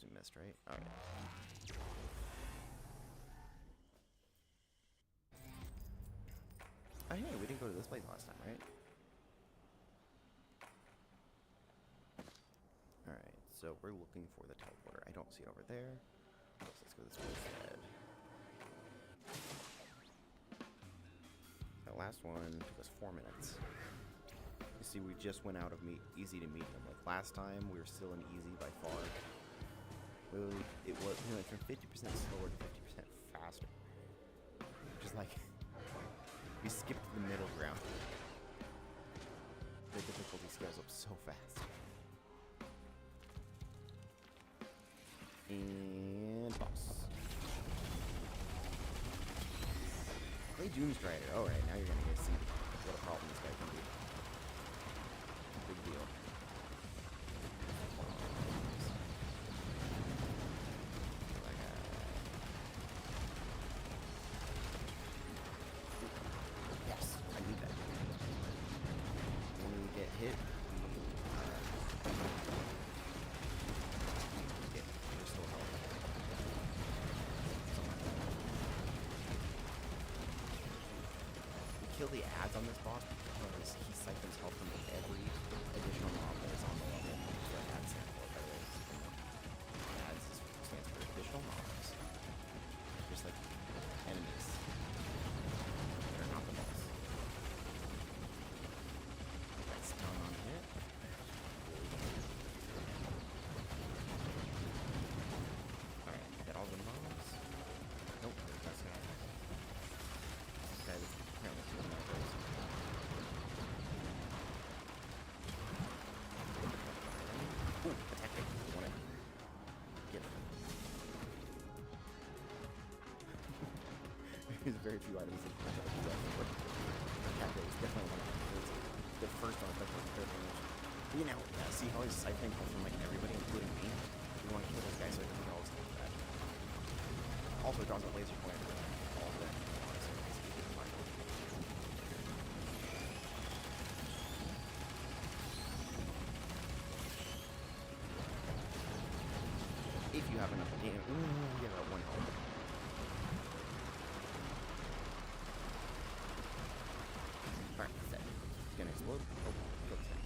We missed, right? Alright. Oh, hey, we didn't go to this place last time, right? Alright, so we're looking for the teleporter. I don't see it over there. So let's go this way instead. That last one took us 4 minutes. You see, we just went out of easy to medium. Like last time, we were still in easy by far. It was, you know, from 50% slower to 50% faster. Which is like, we skipped the middle ground. The difficulty scales up so fast. And boss. Play Doomstrider. Alright, now you're gonna get to see what a problem this guy can be. Big deal. Kill the ads on this boss because he siphons health from every additional mob that is on the level. So ad sample, by the way. Ads stands for additional mobs. Just like enemies that are not the boss. That's stun on hit. Alright, got all the mobs. Nope, that's not. This guy is apparently killing my girls. Ooh, attack me. I want it. Get it. There's very few items that can do that. Attack rate is definitely one of them. It's the first one, definitely the third one. But you know, see how he's siphoning from like everybody, including me? We want to kill this guy so he doesn't always do that. Also, it draws a laser pointer. All of that. you have enough damage. Ooh, yeah, got 1 health. Alright, set. It's gonna explode. Oh, killed the thing.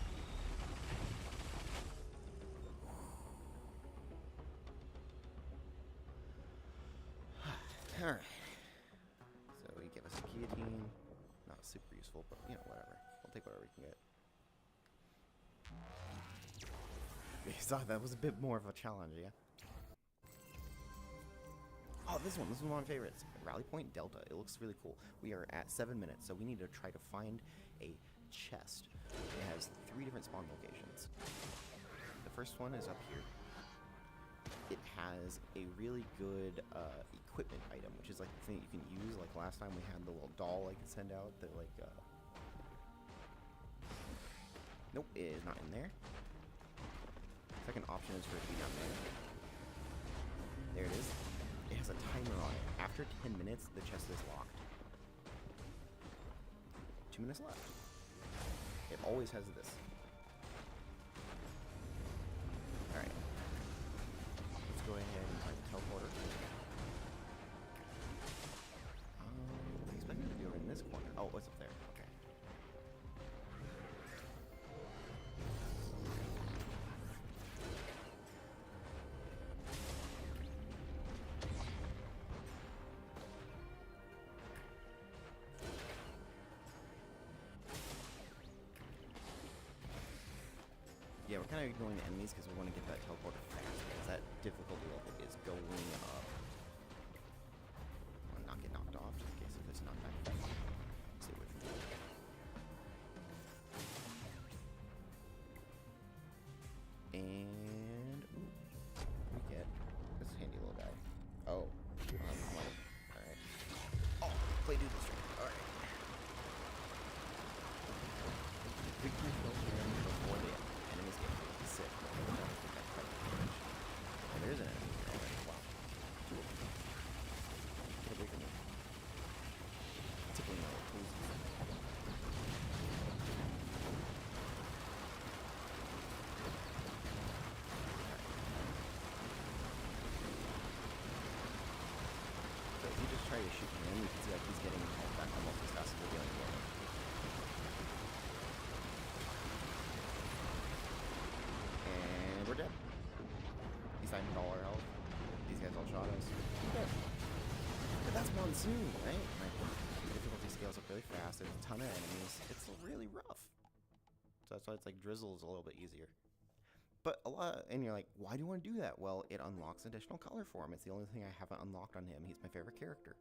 Alright. So he gave us a guillotine. Not super useful, but you know, whatever. We'll take whatever we can get. So that was a bit more of a challenge, yeah? Oh, this one's one of my favorites. Rally Point Delta. It looks really cool. We are at 7 minutes, so we need to try to find a chest. It has 3 different spawn locations. The first one is up here. It has a really good equipment item, which is like the thing that you can use. Like last time we had the little doll I could send out that like, nope, it is not in there. Second option is for it to be down there. There it is. It has a timer on it. After 10 minutes, the chest is locked. 2 minutes left. It always has this. Alright. Let's go ahead and find the teleporter. I expect it to be over in this corner. Oh, what's up there? Okay. Yeah, we're kind of ignoring the enemies because we want to get that teleporter fast, because that difficulty level is going up. I'll not get knocked off, just in case if it's not that effective. Stay away from that. And, ooh, we get this handy little guy. Oh, alright. Oh, play do this right. Alright. Victory fills in before the enemies get really sick. Oh, there's an enemy there. Wow. 2 of them. Get away from me. Tickling my little toes. So if you just try to shoot him, you can see like he's getting health back almost as fast as we're dealing with him. We're dead. He's not even all our health. These guys all shot us. But that's Monsoon, right? Like, the difficulty scales up really fast. There's a ton of enemies. It's really rough. So that's why it's like Drizzle is a little bit easier. But a lot, and you're like, why do you want to do that? Well, it unlocks additional color for him. It's the only thing I haven't unlocked on him. He's my favorite character.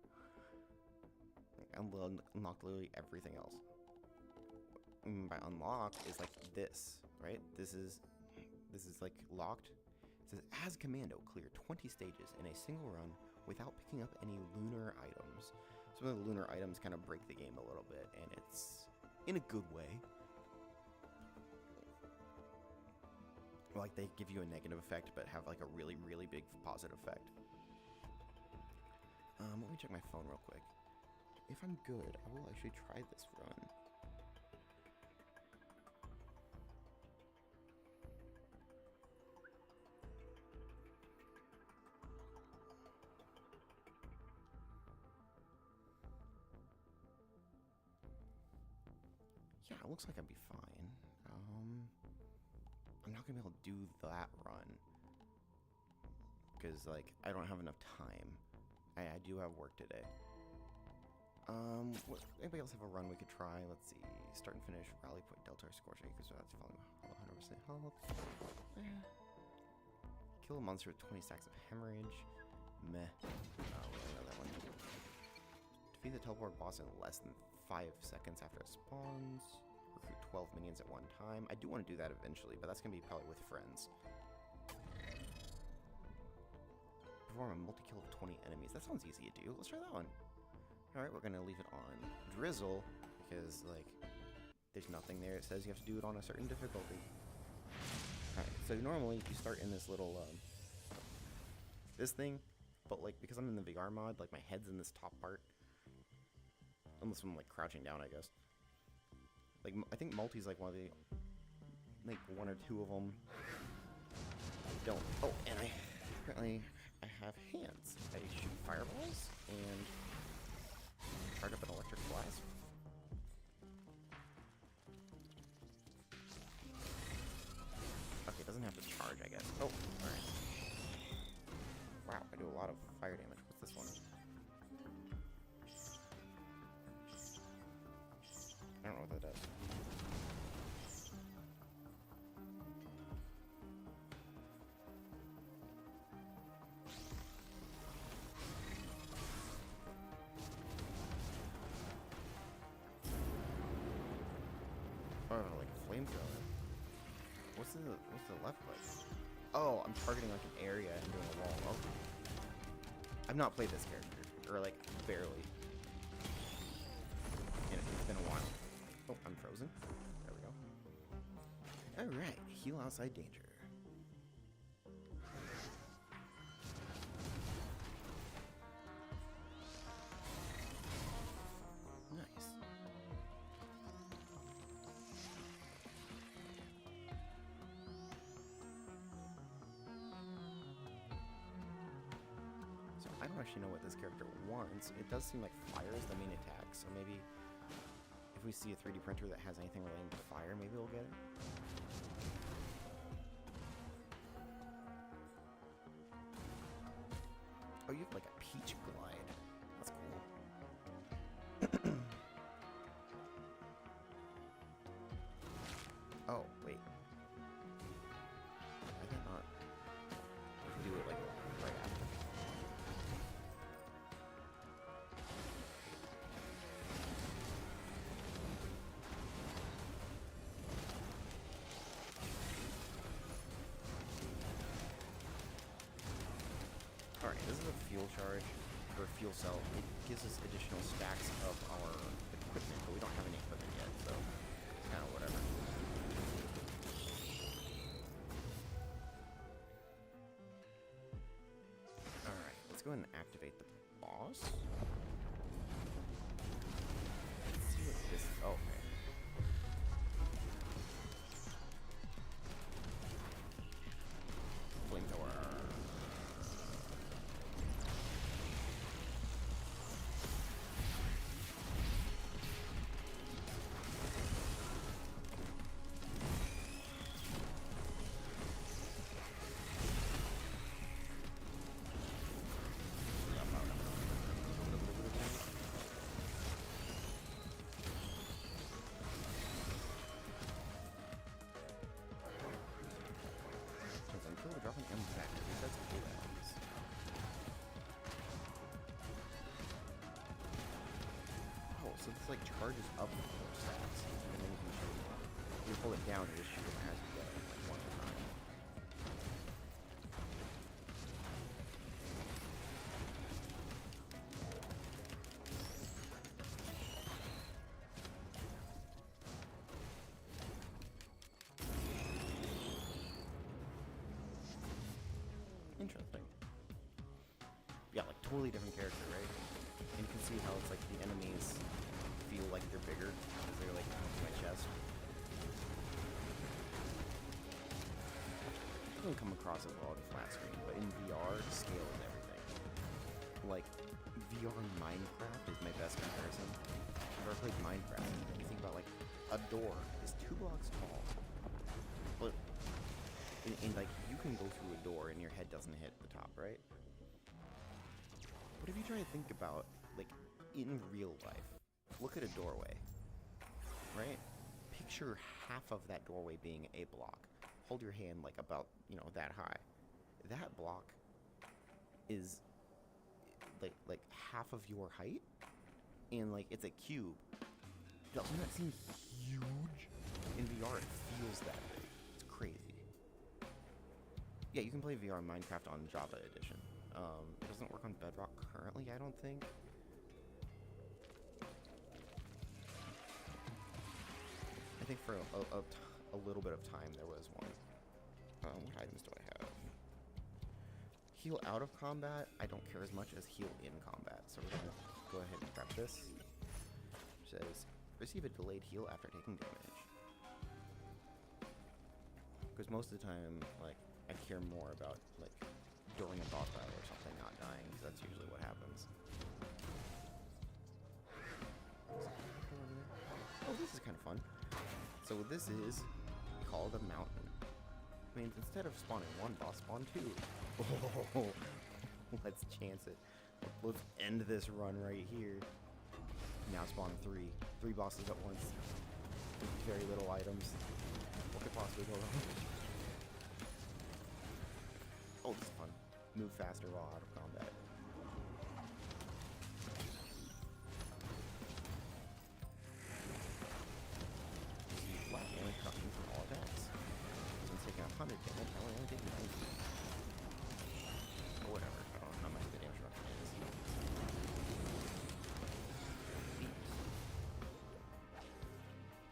I unlocked literally everything else. And by unlock is like this, right? This is like locked. It says, as Commando, clear 20 stages in a single run without picking up any lunar items. Some of the lunar items kind of break the game a little bit, and it's in a good way. Like they give you a negative effect, but have like a really, really big positive effect. Let me check my phone real quick. If I'm good, I will actually try this run. Yeah, it looks like I'd be fine. I'm not gonna be able to do that run because, like, I don't have enough time. I do have work today. Anybody else have a run we could try? Let's see. Start and finish. Rally Point Delta Scorch because that's following 100% health. Kill a monster with 20 stacks of hemorrhage. Meh. Oh, we know that one. Defeat the teleport boss in less than 5 seconds after it spawns. Recruit 12 minions at one time. I do want to do that eventually, but that's going to be probably with friends. Perform a multi-kill of 20 enemies. That sounds easy to do. Let's try that one. Alright, we're going to leave it on Drizzle, because, like, there's nothing there. It says you have to do it on a certain difficulty. Alright, so normally you start in this little, this thing, but, like, because I'm in the VRMOD, like, my head's in this top part. Unless I'm, like, crouching down, I guess. Like, I think multi's, like, one of the, like, 1 or 2 of them don't. Oh, and I apparently have hands. I shoot fireballs and charge up an electric blast. Okay, it doesn't have to charge, I guess. Oh, alright. Wow, I do a lot of fire damage. What's this one? I don't know what that does. Oh, like a flamethrower. What's the left click? Oh, I'm targeting like an area and doing a wall. Oh. I've not played this character, or like barely. And it's been a while. Oh, I'm frozen. There we go. Alright, heal outside danger. Nice. So I don't actually know what this character wants. It does seem like fire is the main attack, so maybe if we see a 3D printer that has anything relating to fire, maybe we'll get it. Oh, you have like a peach glide. That's cool. Oh, wait. I did not. We can do it like right after. Alright, this is a fuel charge, or a fuel cell. It gives us additional stacks of our equipment, but we don't have any equipment yet, so it's kind of whatever. Alright, let's go ahead and activate the boss. Let's see what this is. Oh, okay. Flamethrower. Drop an impact. I think that's cool. Oh, so this like charges up the four stacks, and then you can shoot it. You pull it down and just shoot it as you go, like one at a time. Interesting. Yeah, like totally different character, right? And you can see how it's like the enemies feel like they're bigger because they're like up to my chest. It doesn't come across as well on flat screen, but in VR, scale is everything. Like, VR Minecraft is my best comparison. I've ever played Minecraft, and you think about like a door is 2 blocks tall, but and like you can go through a door and your head doesn't hit the top, right? But if you try to think about like in real life, look at a doorway, right? Picture half of that doorway being a block. Hold your hand like about, you know, that high. That block is like half of your height, and like it's a cube. Doesn't that seem huge? In VR, it feels that big. It's crazy. Yeah, you can play VR Minecraft on Java Edition. It doesn't work on Bedrock currently, I don't think. I think for a little bit of time there was one. What items do I have? Heal out of combat, I don't care as much as heal in combat. So we're gonna go ahead and grab this. It says, receive a delayed heal after taking damage. Because most of the time, like, I care more about, like, during a boss battle or something, not dying, because that's usually what happens. Oh, this is kind of fun. So this is called a mountain. It means instead of spawning one boss, spawn two. Oh, let's chance it. Let's end this run right here. Now spawn three. 3 bosses at once. With very little items. What could possibly go wrong? Oh, this is fun. Move faster while out of combat. Flat damage reduction from all attacks. So I'm taking 100 damage, I only take 90. Or whatever, I don't know how much the damage reduction is.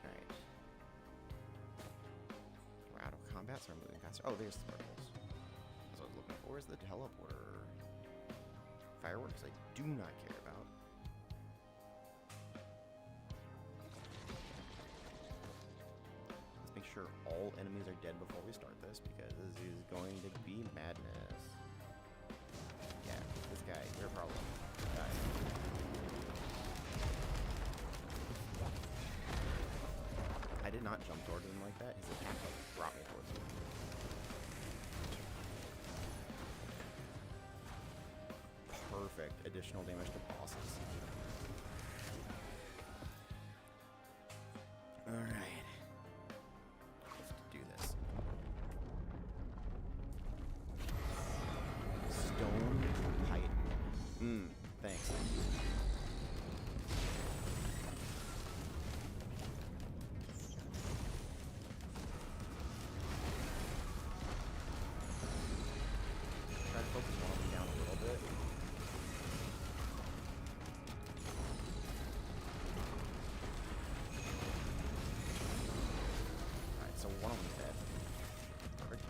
Alright. We're out of combat, so we're moving faster. Oh, there's the sparkles. That's what I was looking for, is the teleporter. Fireworks I do not care about. Let's make sure all enemies are dead before we start this, because this is going to be madness. Yeah, this guy, you're a problem. Die. I did not jump towards him like that. His attack like brought me towards him. Perfect additional damage to bosses. Alright. Let's do this. Stone Titan. Thanks. Try to focus one of them down a little bit. So one of them's dead. Perfect.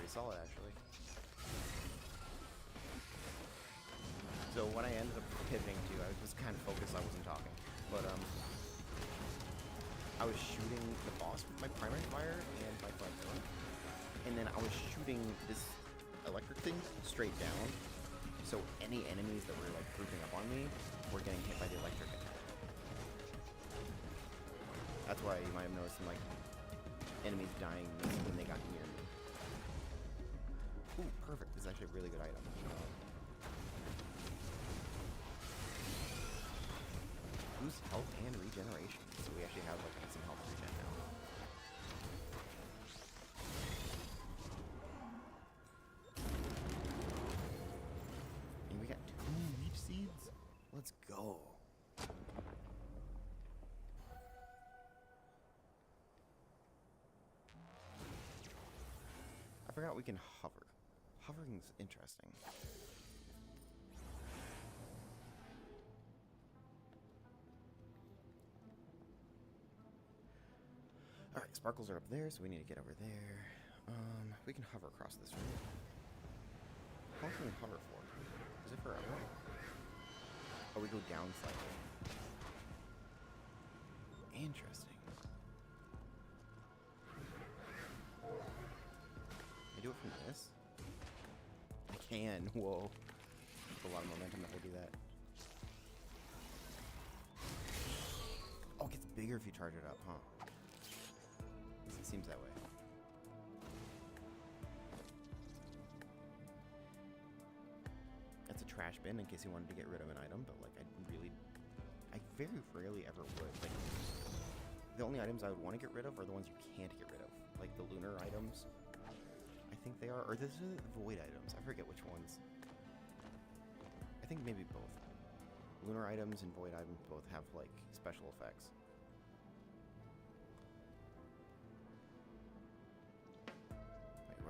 Solid, actually. So what I ended up pivoting to, I was kind of focused, I wasn't talking, but I was shooting the boss with my primary fire and my flamethrower, and then I was shooting this electric thing straight down, so any enemies that were like grouping up on me were getting hit by the electric attack. That's why you might have noticed some like enemies dying when they got near me. Ooh, perfect. This is actually a really good item. Boost health and regeneration. So we actually have like some health regen now. And we got 2 leech seeds. Let's go. I forgot we can hover. Hovering's interesting. Alright, sparkles are up there, so we need to get over there. We can hover across this room. How long can we hover for? Is it forever? Oh, we go down slightly. Interesting. Can I do it from this? I can. Whoa. That's a lot of momentum that will do that. Oh, it gets bigger if you charge it up, huh? It seems that way. That's a trash bin in case you wanted to get rid of an item, but like I very rarely ever would. Like, the only items I would want to get rid of are the ones you can't get rid of. Like the lunar items. I think they are, or this is void items. I forget which ones. I think maybe both. Lunar items and void items both have like special effects.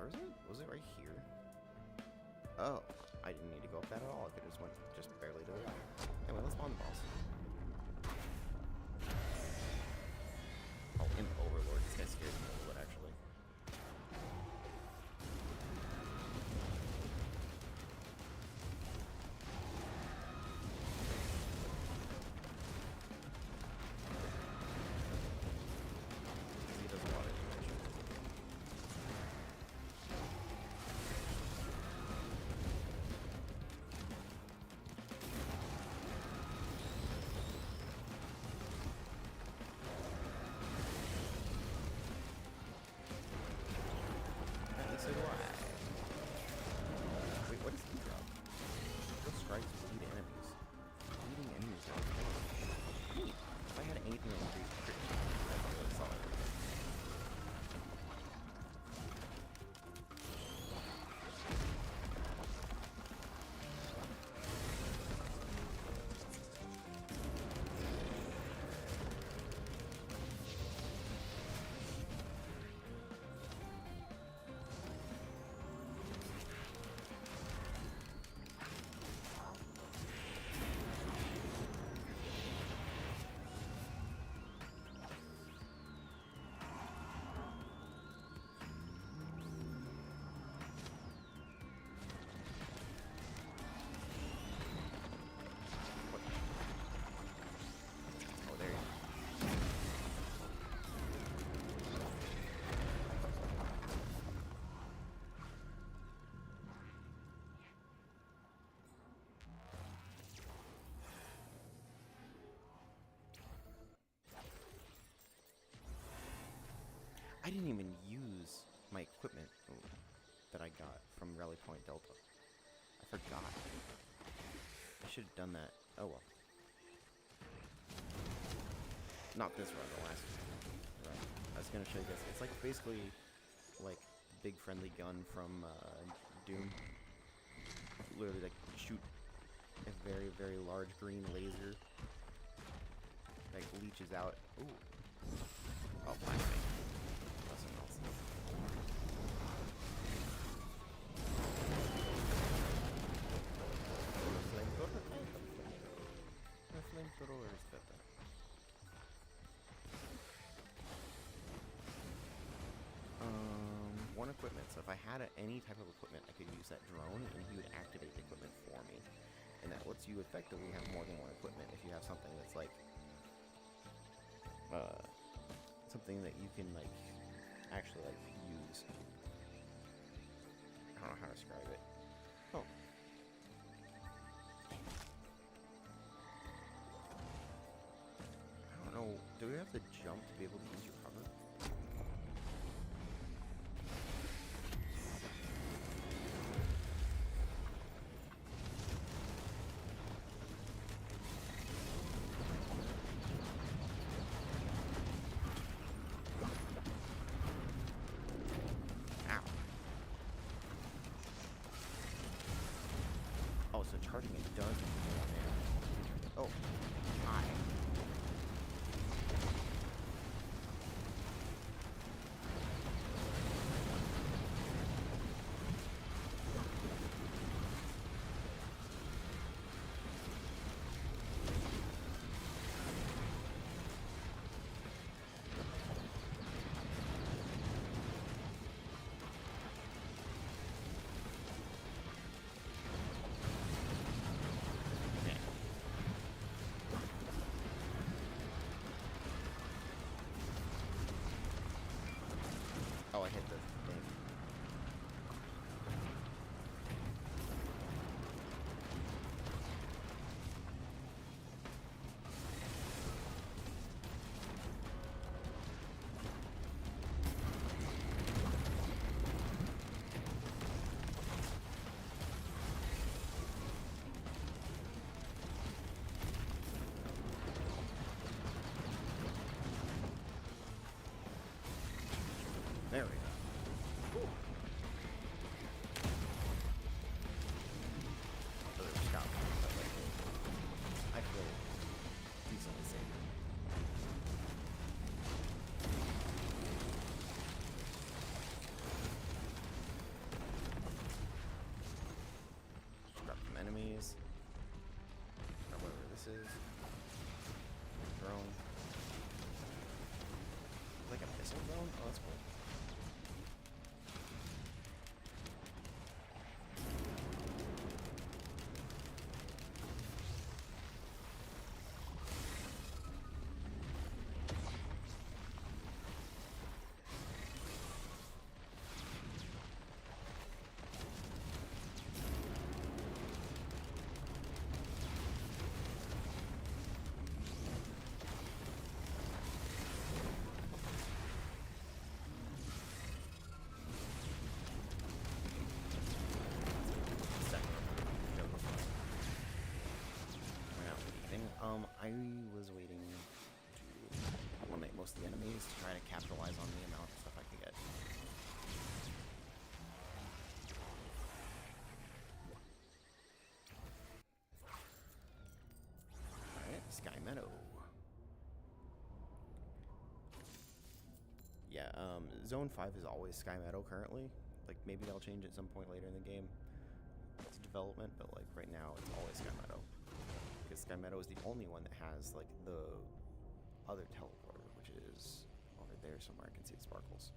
Where was it? Was it right here? Oh, I didn't need to go up that at all. I could just went just barely to the left. Anyway, let's spawn the boss. Oh, Imp Overlord. This guy scares me a little bit, actually. He does a lot of damage. So do I. Wait, what is he drop? Those strikes bleed enemies. Bleeding enemies are neat. If I had anything that increased crit, that's really solid. I didn't even use my equipment that I got from Rally Point Delta. I forgot. I should have done that. Oh well. Not this run, the last run. I was gonna show you this. It's like basically like big friendly gun from Doom. Literally like shoot a very, very large green laser. Like leeches out. Ooh. Oh, flashbang. Flamethrower is better. One equipment. So if I had any type of equipment, I could use that drone, and he would activate the equipment for me, and that lets you effectively have more than one equipment if you have something that's like something that you can like actually like use. I don't know how to describe it. Oh. I don't know. Do we have to jump to be able to use your cover? Oh, so charging it does more damage. Oh, hi. Oh, I hit the thing. There we go. that's cool. I was waiting to eliminate most of the enemies to try to capitalize on the amount of stuff I could get. Alright, Sky Meadow. Yeah, Zone 5 is always Sky Meadow currently. Like, maybe they'll change it at some point later in the game. It's development, but like right now it's always Sky Meadow. Because Sky Meadow is the only one that has like the other teleporter, which is over there somewhere. I can see the sparkles.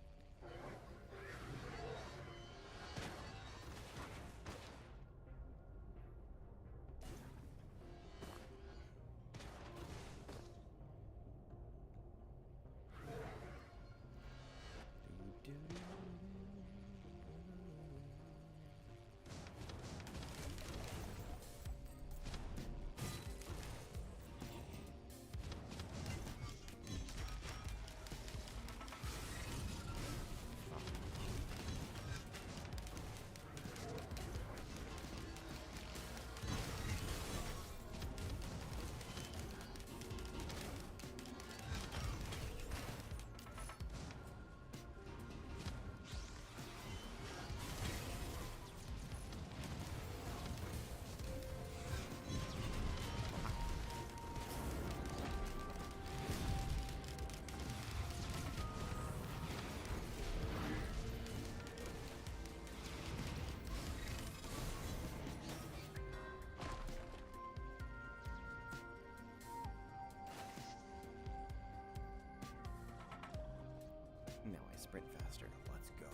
Now I sprint faster. Let's go.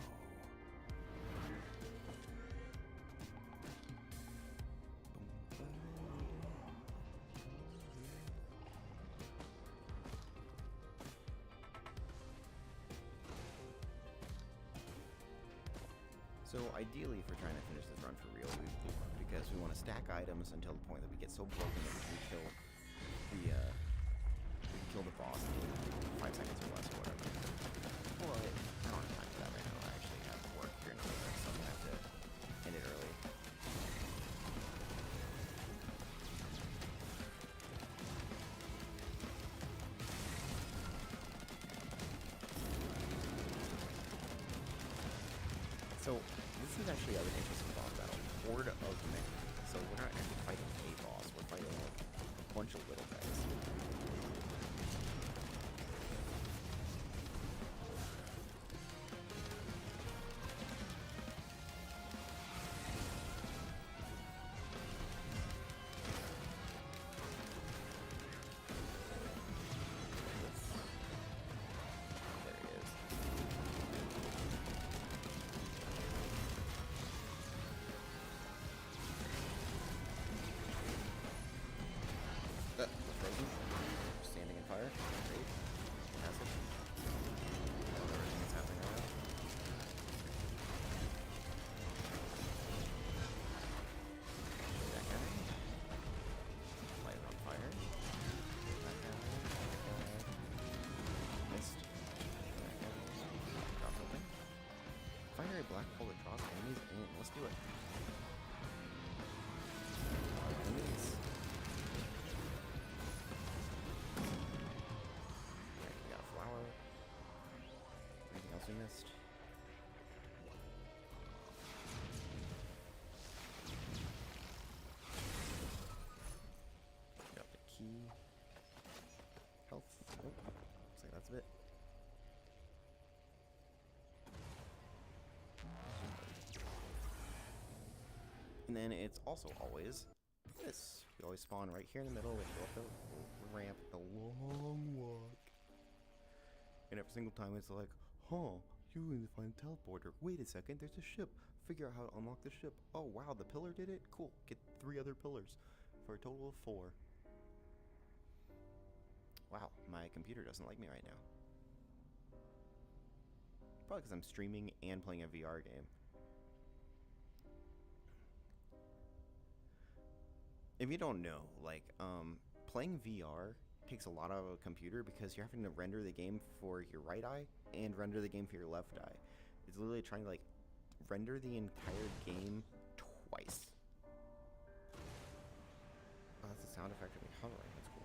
So ideally, if we're trying to finish this run for real, because we want to stack items until the point that we get so broken that we can kill the boss in 5 seconds or less or whatever. Well, I don't have time for that right now. I actually have work here in a little bit, so I'm going to have to end it early. So, this is actually an interesting boss battle. Horde of men. So we're not actually fighting a boss, we're fighting like a bunch of little guys. Standing in fire. Great. Fantastic. Everything that's happening right now. That guy. Light it on fire. That guy. Missed. That guy. Drop something. Fire a black hole that draws enemies in. Let's do it. Enemies. We missed. Got the key. Health. Oh, looks like that's a bit. And then it's also always this. We always spawn right here in the middle. We go up the ramp, the long walk. And every single time it's like, Huh, you need to find a teleporter. Wait a second, there's a ship. Figure out how to unlock the ship. Oh wow, the pillar did it? Cool, get 3 other pillars for a total of 4. Wow, my computer doesn't like me right now. Probably because I'm streaming and playing a VR game. If you don't know, like, playing VR takes a lot out of a computer because you're having to render the game for your right eye and render the game for your left eye. It's literally trying to, like, render the entire game twice. Oh, that's a sound effect of me hovering. That's cool.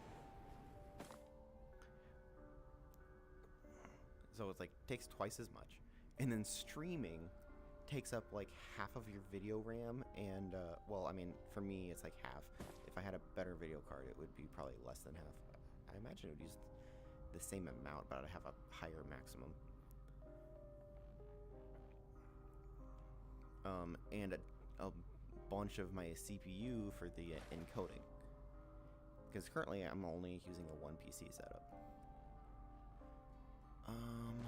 So it's like takes twice as much, and then streaming takes up like half of your video RAM, and well, I mean, for me it's like half. If I had a better video card, it would be probably less than half. I imagine it would use the same amount, but I'd have a higher maximum. And a bunch of my CPU for the encoding, because currently I'm only using a 1 PC setup. I'm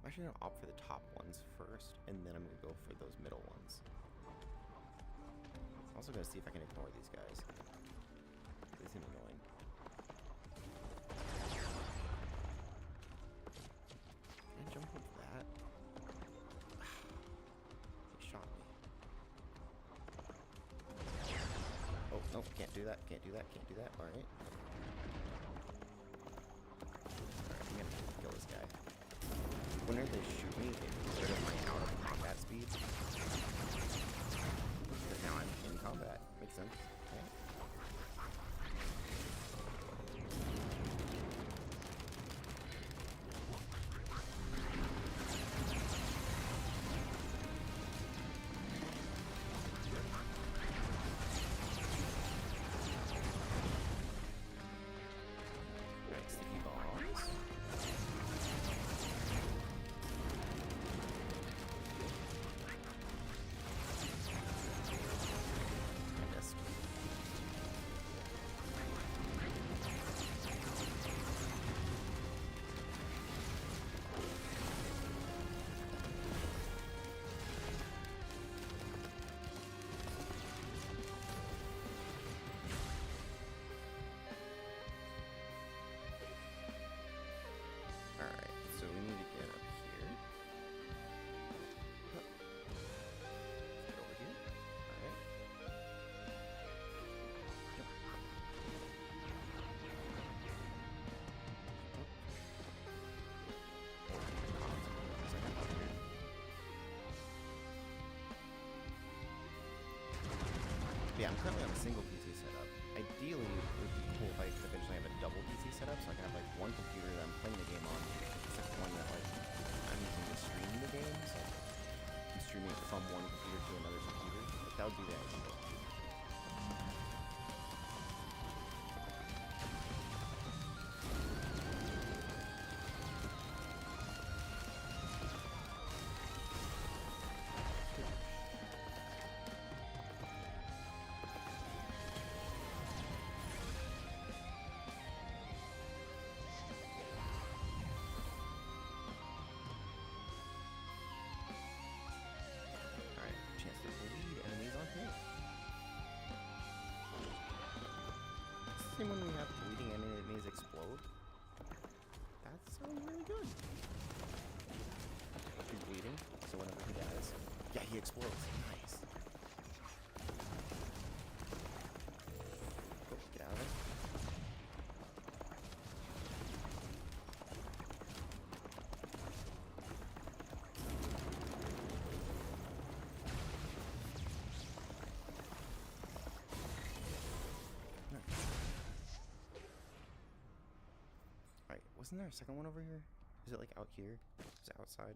actually gonna opt for the top ones first, and then I'm gonna go for those middle ones. I'm also gonna see if I can ignore these guys. They seem annoying. Can I jump with that? He shot me. Oh, no, can't do that, can't do that, can't do that. Alright. Alright, I'm gonna kill this guy. Whenever they shoot me, it gets rid of my out of combat speed. But now I'm in combat. Makes sense. Okay. Right, sticky bombs. Alright, so we need to get up here. Hup. Get over here. Alright. Jump. Yeah, I'm currently on a single PC setup. Ideally, it would be cool if I could eventually have a double PC setup, so I can have like one computer that I'm playing the game on, except one that like I'm using to stream the game, so I'm streaming it from one computer to another computer. But that would be the ideal. Chance to bleed enemies on hit. It's the same when we have bleeding enemies explode. That sounds really good. He's bleeding, so whenever he dies, yeah, he explodes. Nice. Oh, get out of there. Alright, wasn't there a second one over here? Is it like out here? Is it outside?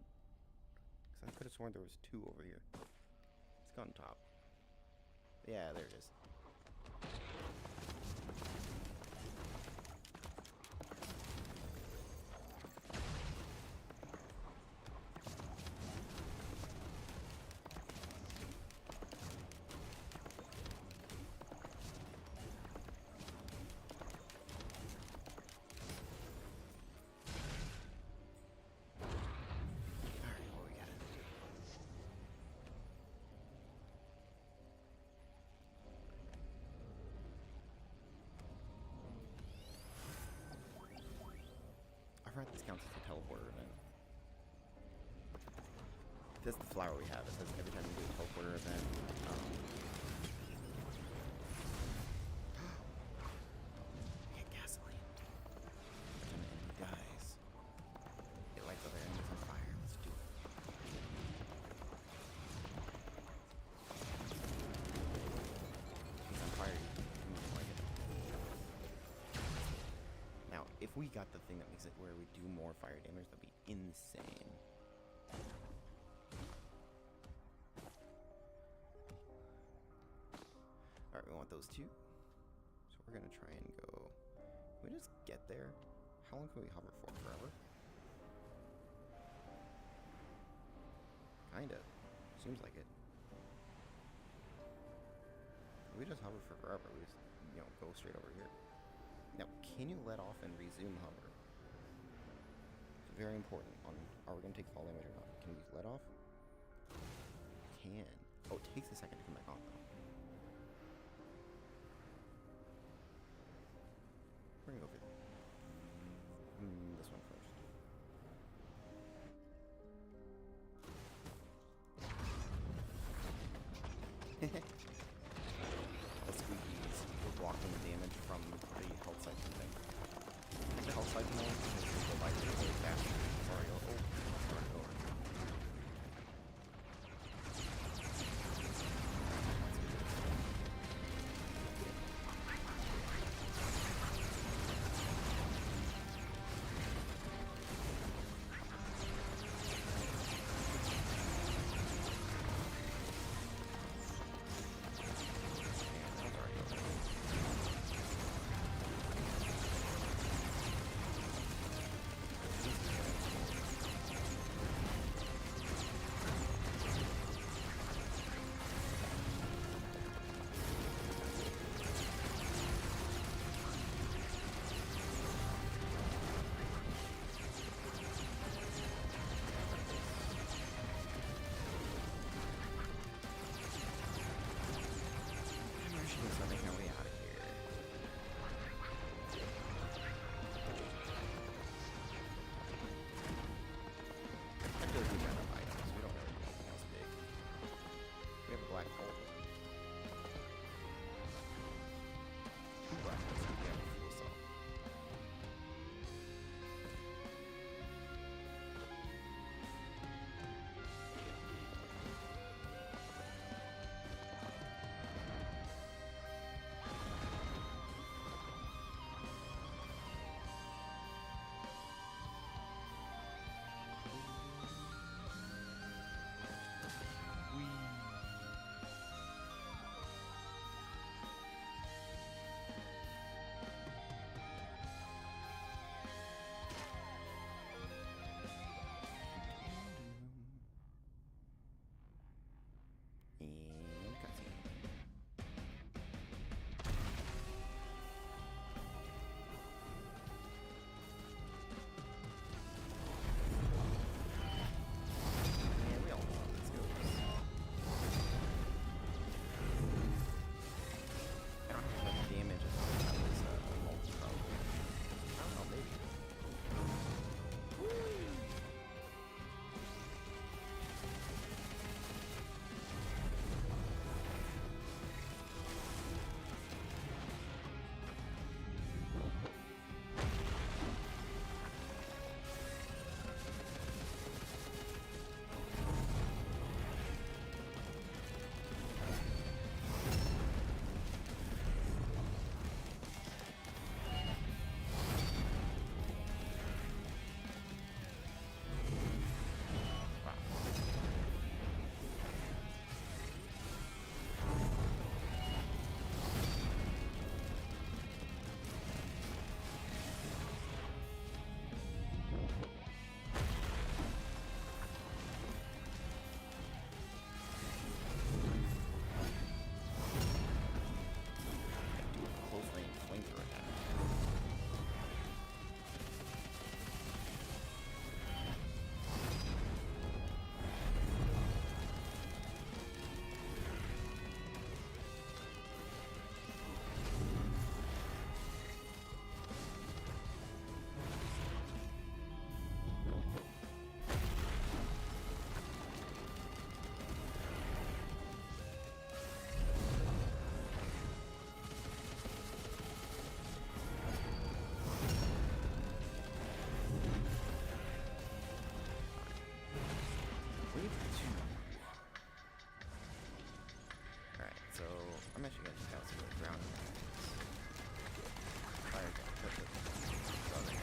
Because I could have sworn there was 2 over here. Let's go on top. Yeah, there it is. teleporter event. That's the flower we have. It says every time you do a teleporter event, get gasoline. Every time an enemy dies, it lights other enemies on fire. Let's do it. He's on fire. You don't like it. Now, if we got the thing that makes it where we do more fire damage, that'd be insane. Alright, we want those two. So we're gonna try and go. Can we just get there? How long can we hover for? Forever? Kinda. Seems like it. We just hover for forever. We just, you know, go straight over here. Now, can you let off and resume hover? It's very important on are we gonna take fall damage or not? Can we let off? Can. Oh, it takes a second to come back on though. We're gonna go for this one first. The squeakies were blocking the damage from the health siphon thing. The health siphon one is just go by really fast. Sorry, oh, sorry, over. Wave 2. Alright, so I'm actually gonna just kind of see what the ground is. Fire gun, put the other guys.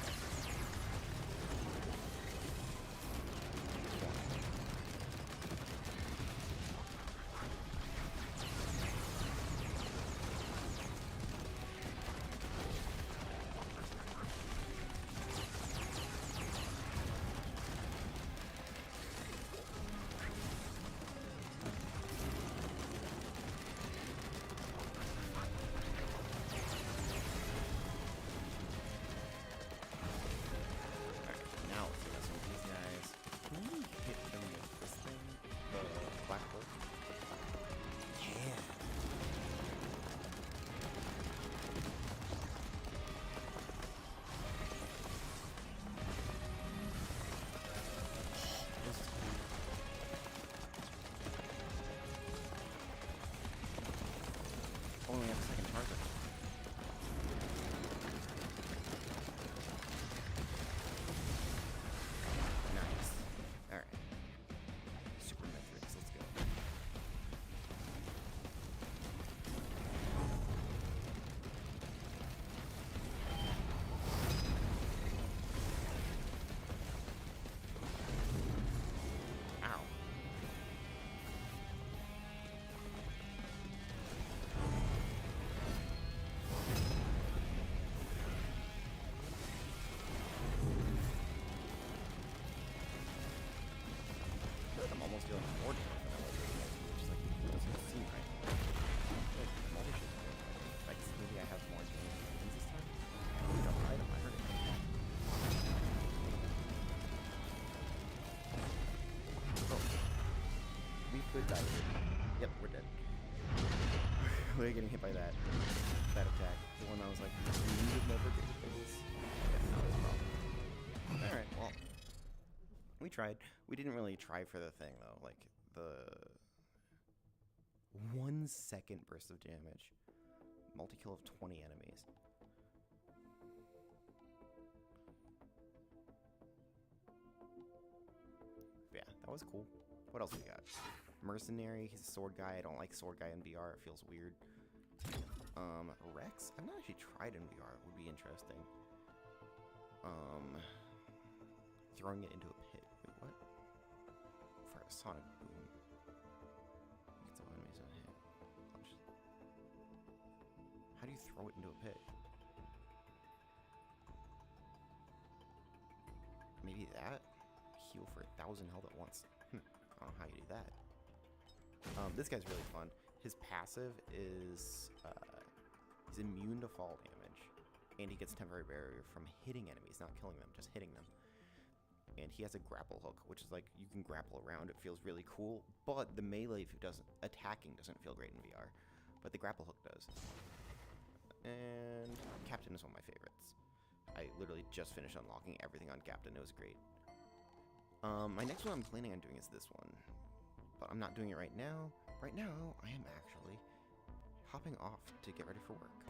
Only have a second target. Nice. Alright. Super metrics, let's go. Ow. I'm almost doing more damage than I was doing, which is like, doesn't seem right. Like, multi shit. Like, maybe I have more damage than this time? I dropped an item, I heard it. Oh. We could die here. Yep, we're dead. We're getting hit by that attack. The one that was like, we would never get hit by this. Yeah, that was a problem. Alright, well. We tried. We didn't really try for the thing, though. Like, the 1 second burst of damage. Multi-kill of 20 enemies. Yeah, that was cool. What else we got? Mercenary. He's a sword guy. I don't like sword guy in VR. It feels weird. Rex? I've not actually tried in VR. It would be interesting. Throwing it into a pit. Wait, what? For a sonic boom. Get some enemies in a hit. How do you throw it into a pit? Maybe that? Heal for 1,000 health at once. I don't know how you do that. This guy's really fun. His passive is he's immune to fall damage, and he gets temporary barrier from hitting enemies, not killing them, just hitting them. And he has a grapple hook, which is like you can grapple around. It feels really cool, but the melee attacking doesn't feel great in VR, but the grapple hook does. And Captain is one of my favorites. I literally just finished unlocking everything on Captain. It was great. My next one I'm planning on doing is this one, but I'm not doing it right now. Right now, I am actually hopping off to get ready for work.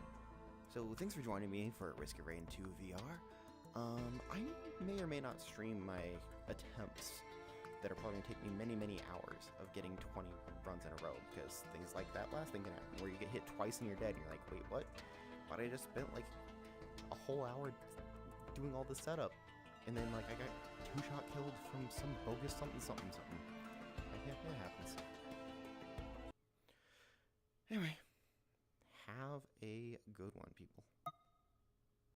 So thanks for joining me for Risk of Rain 2 VR. I may or may not stream my attempts that are probably going to take me many, many hours of getting 20 runs in a row, because things like that last thing can happen, where you get hit twice and you're dead, and you're like, wait, what? But I just spent like a whole hour doing all the setup, and then like I got 2-shot killed from some bogus something. Yeah, it happens. Anyway, have a good one, people.